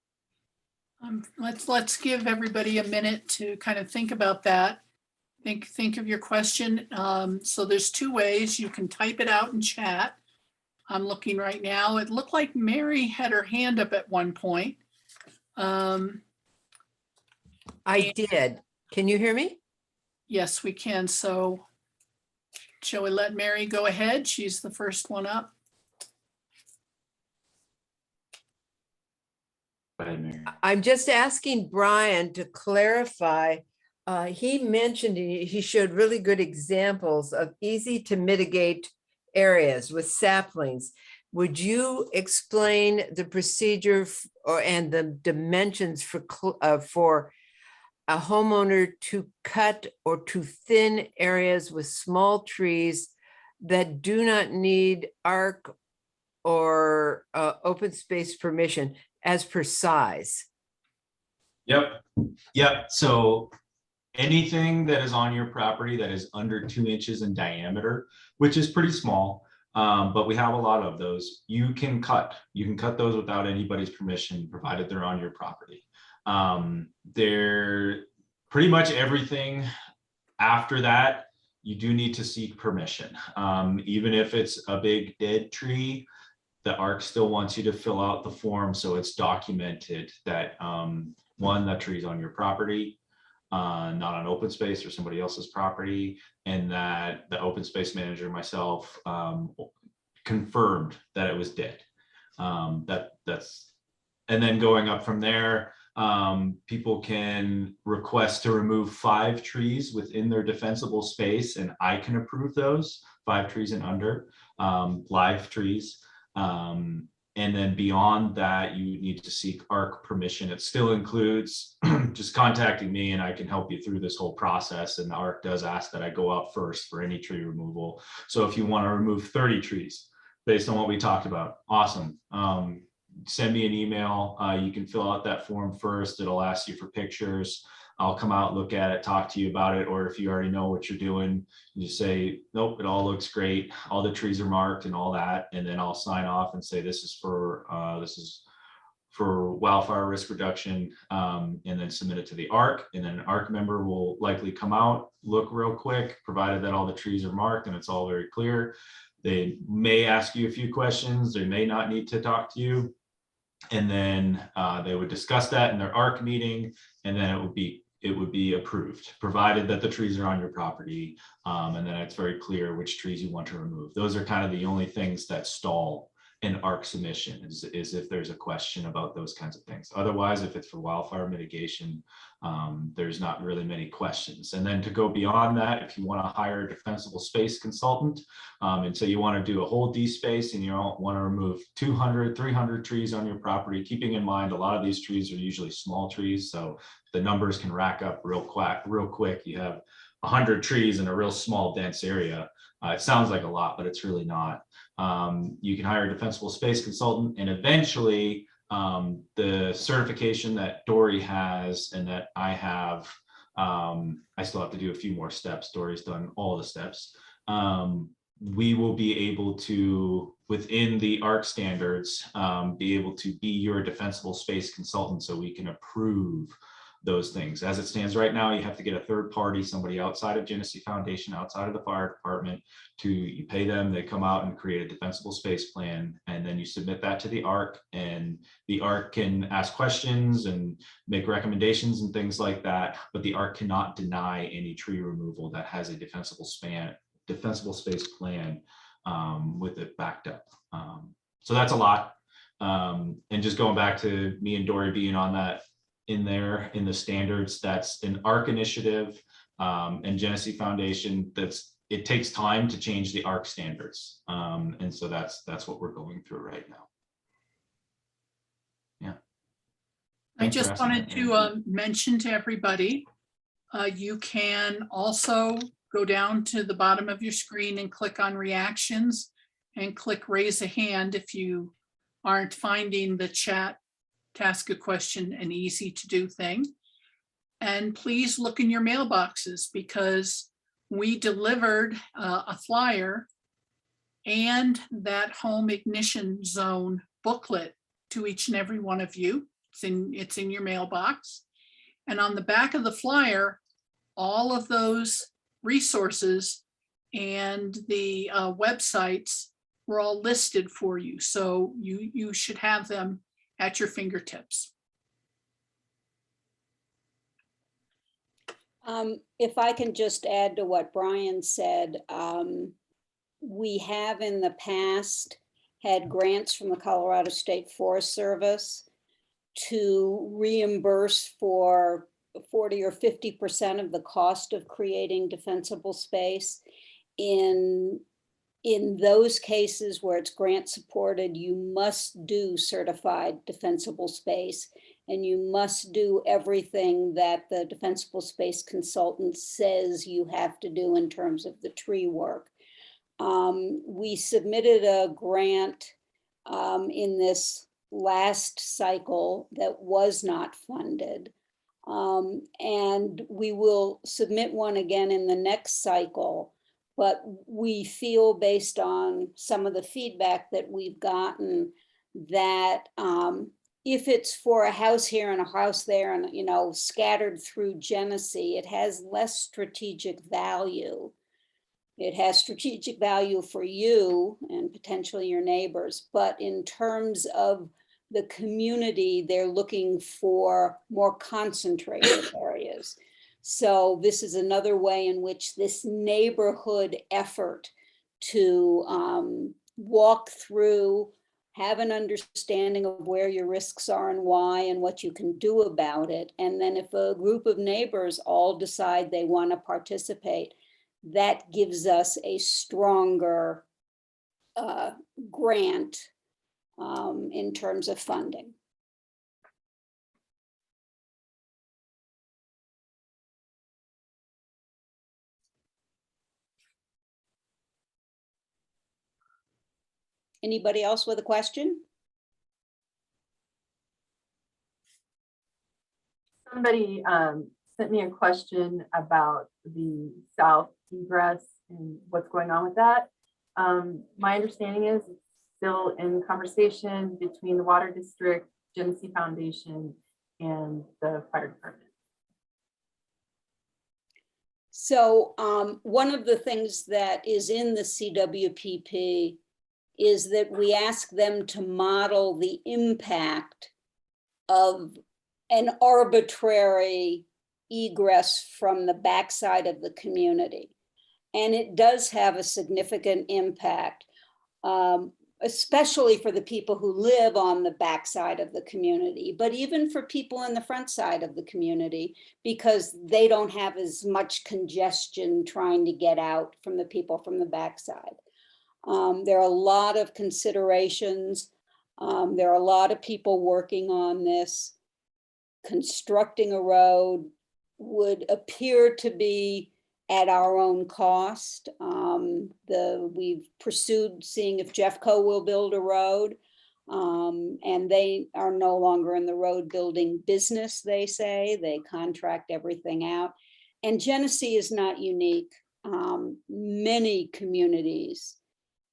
Let's give everybody a minute to kind of think about that. Think of your question. So there's two ways. You can type it out in chat. I'm looking right now. It looked like Mary had her hand up at one point. I did. Can you hear me? Yes, we can. So shall we let Mary go ahead? She's the first one up. Go ahead, Mary. I'm just asking Brian to clarify. He mentioned he showed really good examples of easy to mitigate areas with saplings. Would you explain the procedure and the dimensions for a homeowner to cut or to thin areas with small trees that do not need ARC or open space permission as per size? Yep. So anything that is on your property that is under 2 inches in diameter, which is pretty small, but we have a lot of those, you can cut those without anybody's permission, provided they're on your property. They're pretty much everything after that, you do need to seek permission. Even if it's a big dead tree, the ARC still wants you to fill out the form so it's documented that one, that tree's on your property, not on open space or somebody else's property, and that the open space manager, myself, confirmed that it was dead. That's, and then going up from there, people can request to remove 5 trees within their defensible space, and I can approve those 5 trees and under, live trees. And then beyond that, you need to seek ARC permission. It still includes just contacting me, and I can help you through this whole process. And the ARC does ask that I go out first for any tree removal. So if you want to remove 30 trees based on what we talked about, awesome. Send me an email. You can fill out that form first. It'll ask you for pictures. I'll come out, look at it, talk to you about it. Or if you already know what you're doing, you say, nope, it all looks great. All the trees are marked and all that. And then I'll sign off and say, this is for wildfire risk reduction, and then submit it to the ARC. And then an ARC member will likely come out, look real quick, provided that all the trees are marked and it's all very clear. They may ask you a few questions, they may not need to talk to you. And then they would discuss that in their ARC meeting, and then it would be approved, provided that the trees are on your property. And then it's very clear which trees you want to remove. Those are kind of the only things that stall an ARC submission is if there's a question about those kinds of things. Otherwise, if it's for wildfire mitigation, there's not really many questions. And then to go beyond that, if you want to hire a defensible space consultant, and so you want to do a whole D-space and you want to remove 200, 300 trees on your property, keeping in mind a lot of these trees are usually small trees, so the numbers can rack up real quick. You have 100 trees in a real small dense area. It sounds like a lot, but it's really not. You can hire a defensible space consultant, and eventually the certification that Dory has and that I have, I still have to do a few more steps. Dory's done all the steps. We will be able to, within the ARC standards, be able to be your defensible space consultant so we can approve those things. As it stands right now, you have to get a third party, somebody outside of Genesee Foundation, outside of the fire department, you pay them, they come out and create a defensible space plan, and then you submit that to the ARC, and the ARC can ask questions and make recommendations and things like that, but the ARC cannot deny any tree removal that has a defensible space plan with it backed up. So that's a lot. And just going back to me and Dory being on that, in the standards, that's an ARC initiative, and Genesee Foundation, it takes time to change the ARC standards. And so that's what we're going through right now. Yeah. I just wanted to mention to everybody, you can also go down to the bottom of your screen and click on reactions and click raise a hand if you aren't finding the chat to ask a question an easy to do thing. And please look in your mailboxes, because we delivered a flyer and that home ignition zone booklet to each and every one of you. It's in your mailbox. And on the back of the flyer, all of those resources and the websites were all listed for you. So you should have them at your fingertips. If I can just add to what Brian said, we have in the past had grants from the Colorado State Forest Service to reimburse for 40 or 50% of the cost of creating defensible space. In those cases where it's grant supported, you must do certified defensible space, and you must do everything that the defensible space consultant says you have to do in terms of the tree work. We submitted a grant in this last cycle that was not funded. And we will submit one again in the next cycle. But we feel, based on some of the feedback that we've gotten, that if it's for a house here and a house there and, scattered through Genesee, it has less strategic value. It has strategic value for you and potentially your neighbors. But in terms of the community, they're looking for more concentrated areas. So this is another way in which this neighborhood effort to walk through, have an understanding of where your risks are and why and what you can do about it. And then if a group of neighbors all decide they want to participate, that gives us a stronger grant in terms of funding. Anybody else with a question? Somebody sent me a question about the south egress and what's going on with that. My understanding is it's still in conversation between the Water District, Genesee Foundation, and the fire department. So one of the things that is in the CWPP is that we ask them to model the impact of an arbitrary egress from the backside of the community. And it does have a significant impact, especially for the people who live on the backside of the community, but even for people in the front side of the community, because they don't have as much congestion trying to get out from the people from the backside. There are a lot of considerations. There are a lot of people working on this. Constructing a road would appear to be at our own cost. We've pursued seeing if Jeffco will build a road, and they are no longer in the road building business, they say. They contract everything out. And Genesee is not unique. Many communities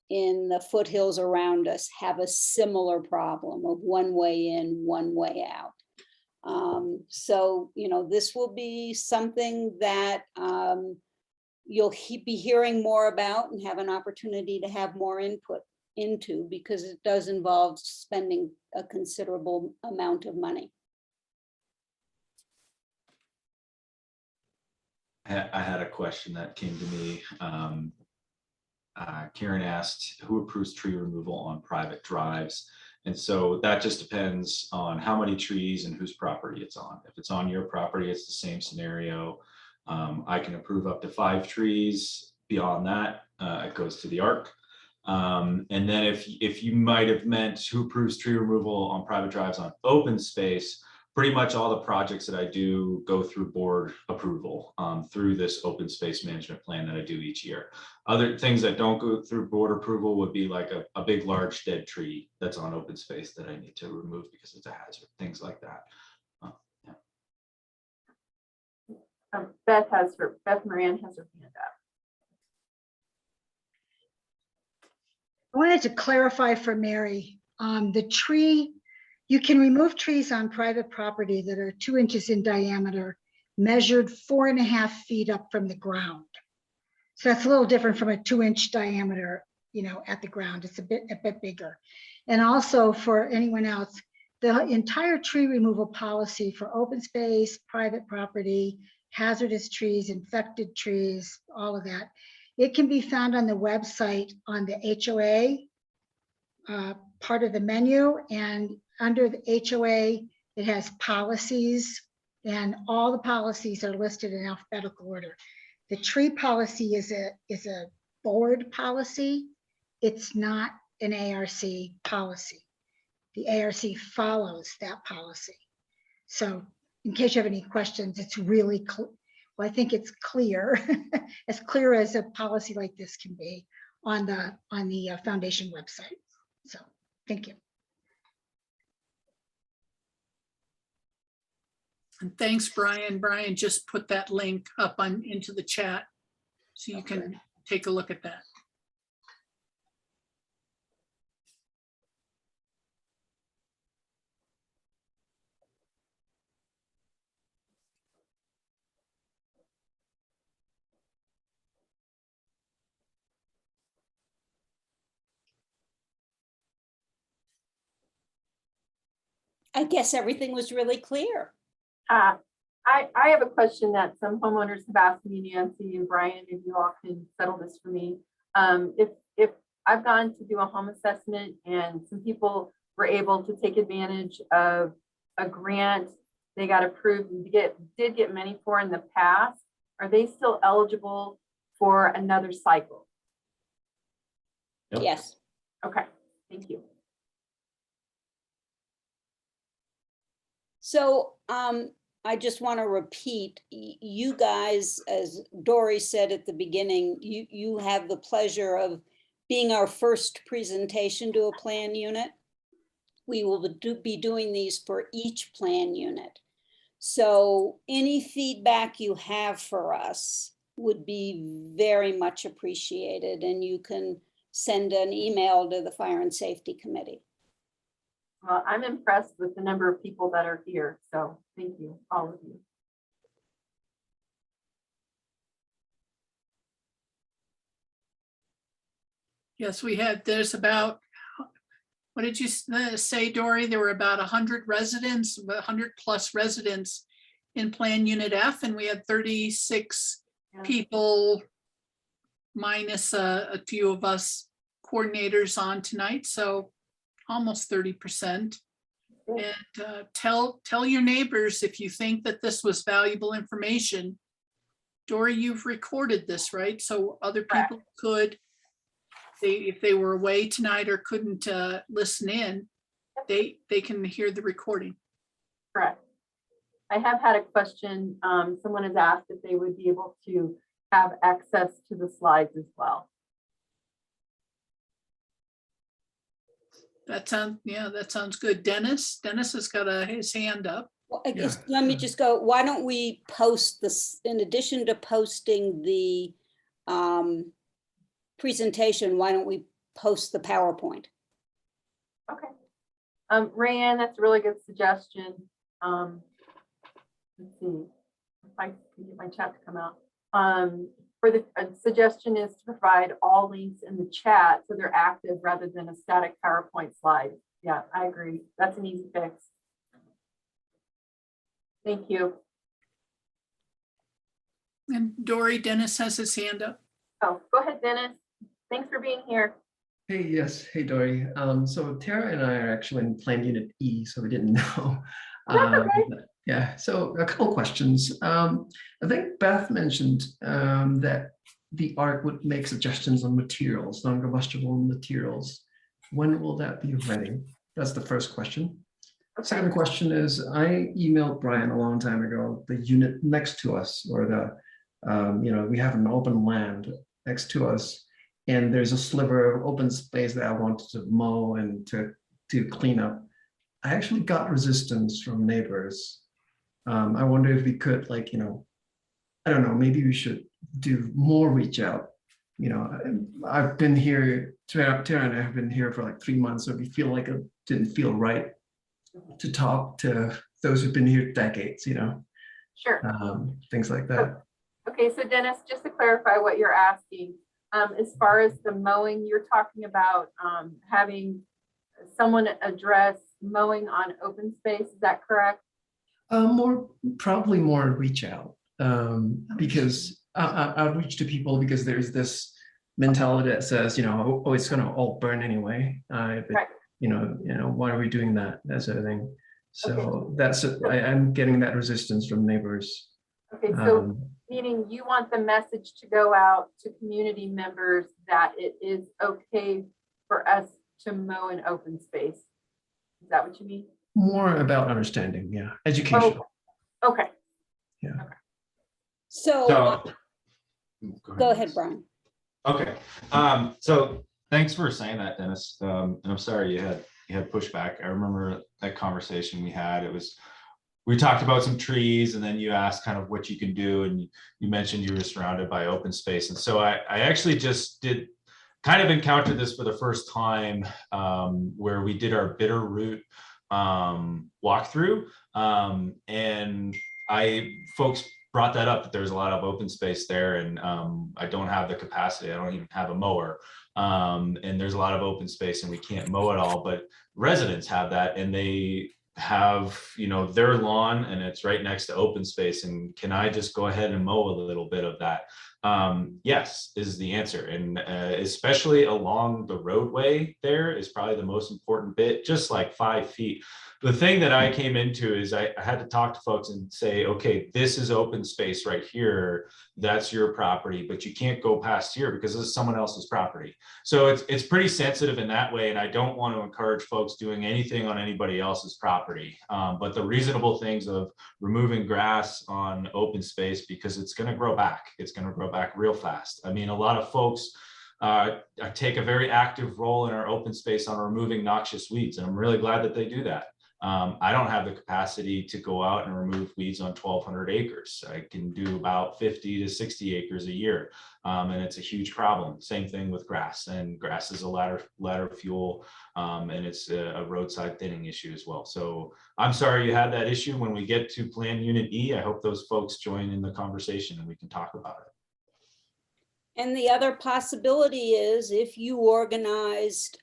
in the foothills around us have a similar problem of one way in, one way out. So, this will be something that you'll be hearing more about and have an opportunity to have more input into, because it does involve spending a considerable amount of money. I had a question that came to me. Karen asked, who approves tree removal on private drives? And so that just depends on how many trees and whose property it's on. If it's on your property, it's the same scenario. I can approve up to 5 trees. Beyond that, it goes to the ARC. And then if you might have meant who approves tree removal on private drives on open space, pretty much all the projects that I do go through board approval through this open space management plan that I do each year. Other things that don't go through board approval would be like a big, large dead tree that's on open space that I need to remove because it's a hazard, things like that. Beth Moran has her hand up. I wanted to clarify for Mary, the tree, you can remove trees on private property that are 2 inches in diameter, measured 4.5 feet up from the ground. So that's a little different from a 2-inch diameter, at the ground. It's a bit bigger. And also for anyone else, the entire tree removal policy for open space, private property, hazardous trees, infected trees, all of that, it can be found on the website on the HOA part of the menu, and under the HOA, it has policies, and all the policies are listed in alphabetical order. The tree policy is a board policy. It's not an ARC policy. The ARC follows that policy. So in case you have any questions, it's really I think it's clear, as clear as a policy like this can be on the foundation website. So thank you. And thanks, Brian. Brian just put that link up into the chat so you can take a look at that. I guess everything was really clear. I have a question that some homeowners have asked me, Nancy and Brian, if you all can settle this for me. If I've gone to do a home assessment and some people were able to take advantage of a grant they got approved and did get money for in the past, are they still eligible for another cycle? Yep. Yes. Okay, thank you. So I just want to repeat, you guys, as Dory said at the beginning, you have the pleasure of being our first presentation to a plan unit. We will be doing these for each plan unit. So any feedback you have for us would be very much appreciated, and you can send an email to the Fire and Safety Committee. Well, I'm impressed with the number of people that are here, so thank you, all of you. Yes, there's about, what did you say, Dory? There were about 100 residents, 100 plus residents in Plan Unit F, and we had 36 Yeah. people minus a few of us coordinators on tonight, so almost 30%. And tell your neighbors if you think that this was valuable information. Dory, you've recorded this, right? So other people could, if they were away tonight or couldn't listen in, they can hear the recording. Correct. I have had a question. Someone has asked if they would be able to have access to the slides as well. That sounds good. Dennis has got his hand up. Well, I guess, let me just go, why don't we post this, in addition to posting the presentation, why don't we post the PowerPoint? Okay. Rayanne, that's a really good suggestion. Let's see if I can get my chat to come out. For the suggestion is to provide all links in the chat so they're active rather than a static PowerPoint slide. Yeah, I agree. That's an easy fix. Thank you. And Dory, Dennis has his hand up. Oh, go ahead, Dennis. Thanks for being here. Hey, yes. Hey, Dory. So Tara and I are actually in Plan Unit E, so we didn't know. That's okay. Yeah, so a couple questions. I think Beth mentioned that the ARC would make suggestions on materials, non-combustible materials. When will that be ready? That's the first question. Second question is, I emailed Brian a long time ago, the unit next to us, or the, we have an open land next to us, and there's a sliver of open space that I wanted to mow and to clean up. I actually got resistance from neighbors. I wonder if we could, I don't know, maybe we should do more reach out. I've been here, Tara and I have been here for like 3 months, so we feel like it didn't feel right to talk to those who've been here decades, Sure. things like that. Okay, so Dennis, just to clarify what you're asking, as far as the mowing, you're talking about having someone address mowing on open space, is that correct? Probably more reach out, because outreach to people, because there's this mentality that says, oh, it's going to all burn anyway. Right. Why are we doing that? That sort of thing. So okay. I'm getting that resistance from neighbors. Okay, so meaning you want the message to go out to community members that it is okay for us to mow an open space. Is that what you mean? More about understanding, yeah, education. Oh, okay. Yeah. Okay. So go ahead, Brian. Okay. So thanks for saying that, Dennis. And I'm sorry you had pushback. I remember that conversation we had. We talked about some trees, and then you asked kind of what you can do, and you mentioned you were surrounded by open space. And so I actually just did kind of encounter this for the first time, where we did our bitter root walkthrough, and folks brought that up, that there's a lot of open space there, and I don't have the capacity. I don't even have a mower, and there's a lot of open space and we can't mow it all, but residents have that, and they have their lawn and it's right next to open space, and can I just go ahead and mow a little bit of that? Yes is the answer, and especially along the roadway there is probably the most important bit, just like 5 feet. The thing that I came into is I had to talk to folks and say, okay, this is open space right here, that's your property, but you can't go past here because this is someone else's property. So it's pretty sensitive in that way, and I don't want to encourage folks doing anything on anybody else's property, but the reasonable things of removing grass on open space, because it's going to grow back. It's going to grow back real fast. I mean, a lot of folks take a very active role in our open space on removing noxious weeds, and I'm really glad that they do that. I don't have the capacity to go out and remove weeds on 1,200 acres. I can do about 50 to 60 acres a year, and it's a huge problem. Same thing with grass, and grass is a ladder fuel, and it's a roadside thinning issue as well. So I'm sorry you had that issue. When we get to Plan Unit E, I hope those folks join in the conversation and we can talk about And the other possibility is if you organized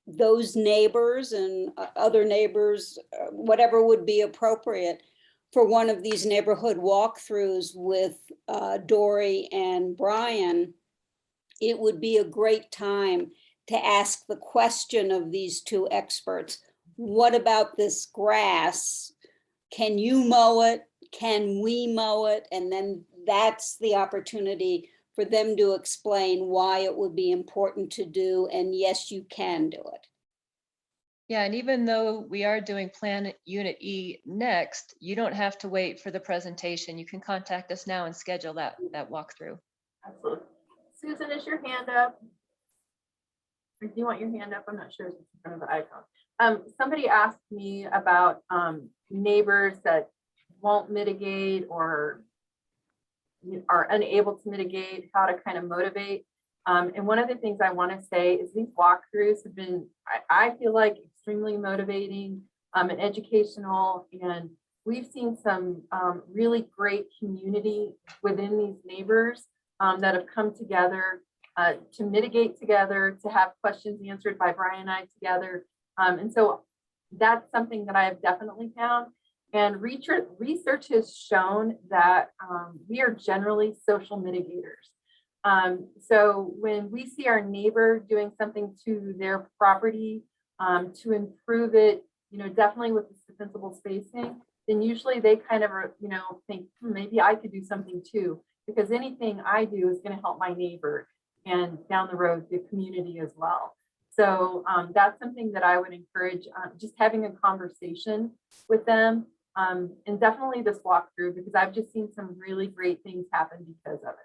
those neighbors and other neighbors, whatever would be appropriate for one of these neighborhood walkthroughs with Dory and Brian, it would be a great time to ask the question of these two experts. What about this grass? Can you mow it? Can we mow it? And then that's the opportunity for them to explain why it would be important to do. And yes, you can do it. Yeah, and even though we are doing Plan Unit E next, you don't have to wait for the presentation. You can contact us now and schedule that walkthrough. Absolutely. Susan, is your hand up? Or do you want your hand up? I'm not sure if it's in front of the icon. Somebody asked me about neighbors that won't mitigate or are unable to mitigate, how to kind of motivate. And one of the things I want to say is these walkthroughs have been, I feel like, extremely motivating and educational. And we've seen some really great community within these neighbors that have come together to mitigate together, to have questions answered by Brian and I together. And so that's something that I have definitely found. And research has shown that we are generally social mitigators. So when we see our neighbor doing something to their property to improve it, definitely with the defensible spacing, then usually they kind of, think maybe I could do something too, because anything I do is going to help my neighbor and down the road, the community as well. So that's something that I would encourage, just having a conversation with them. And definitely this walkthrough, because I've just seen some really great things happen because of it.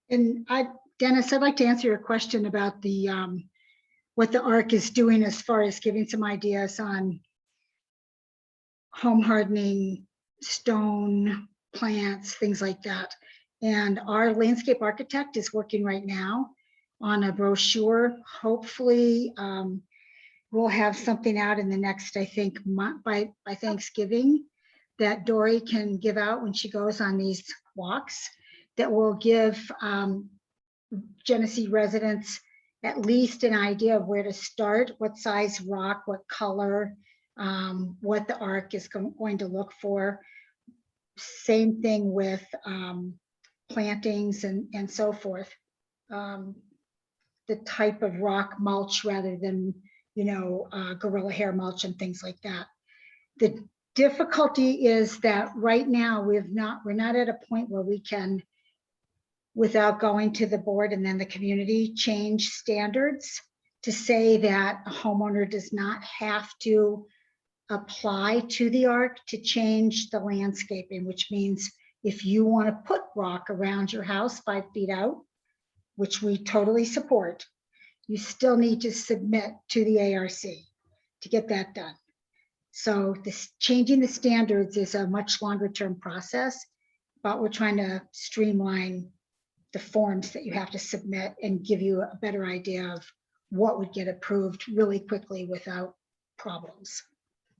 And Dennis, I'd like to answer your question about the what the ARC is doing as far as giving some ideas on home hardening, stone, plants, things like that. And our landscape architect is working right now on a brochure. Hopefully, we'll have something out in the next, I think, month by Thanksgiving that Dory can give out when she goes on these walks that will give Genesee residents at least an idea of where to start, what size rock, what color, what the ARC is going to look for. Same thing with plantings and so forth. The type of rock mulch rather than, gorilla hair mulch and things like that. The difficulty is that right now we're not at a point where we can, without going to the board and then the community, change standards to say that a homeowner does not have to apply to the ARC to change the landscaping, which means if you want to put rock around your house 5 feet out, which we totally support, you still need to submit to the ARC to get that done. So this changing the standards is a much longer term process, but we're trying to streamline the forms that you have to submit and give you a better idea of what would get approved really quickly without problems.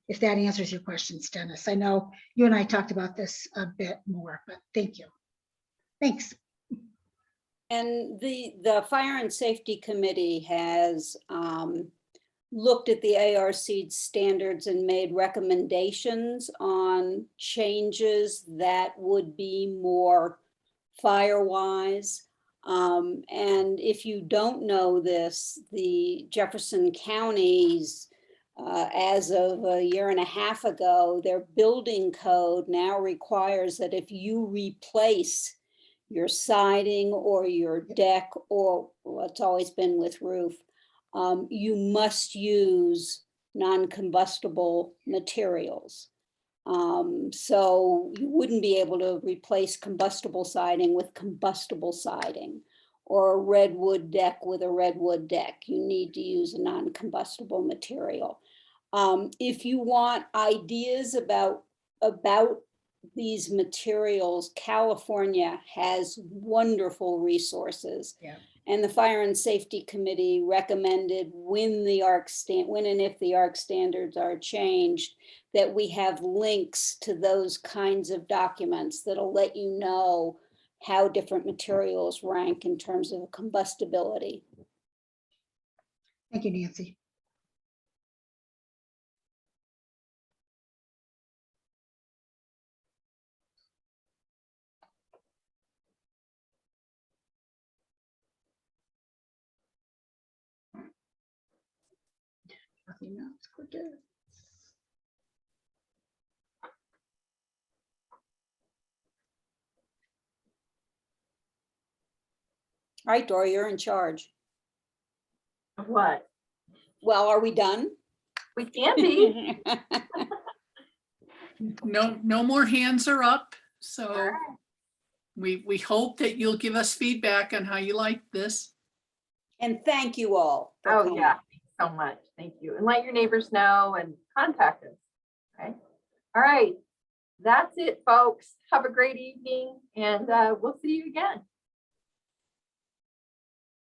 If that answers your questions, Dennis. I know you and I talked about this a bit more, but thank you. Thanks. And the Fire and Safety Committee has looked at the ARC standards and made recommendations on changes that would be more fire-wise. And if you don't know this, the Jefferson County's as of a year and a half ago, their building code now requires that if you replace your siding or your deck or what's always been with roof, you must use non-combustible materials. So you wouldn't be able to replace combustible siding with combustible siding or a redwood deck with a redwood deck. You need to use a non-combustible material. If you want ideas about these materials, California has wonderful resources. Yeah. And the Fire and Safety Committee recommended when and if the ARC standards are changed, that we have links to those kinds of documents that'll let you know how different materials rank in terms of combustibility. Thank you, Nancy. Nothing else, quicker. All right, Dora, you're in charge. What? Well, are we done? We can be. No more hands are up. All So right. we hope that you'll give us feedback on how you like this. And thank you all. for Oh, coming. yeah, thanks so much. Thank you. And let your neighbors know and contact us. Okay. All right. That's it, folks. Have a great evening and we'll see you again.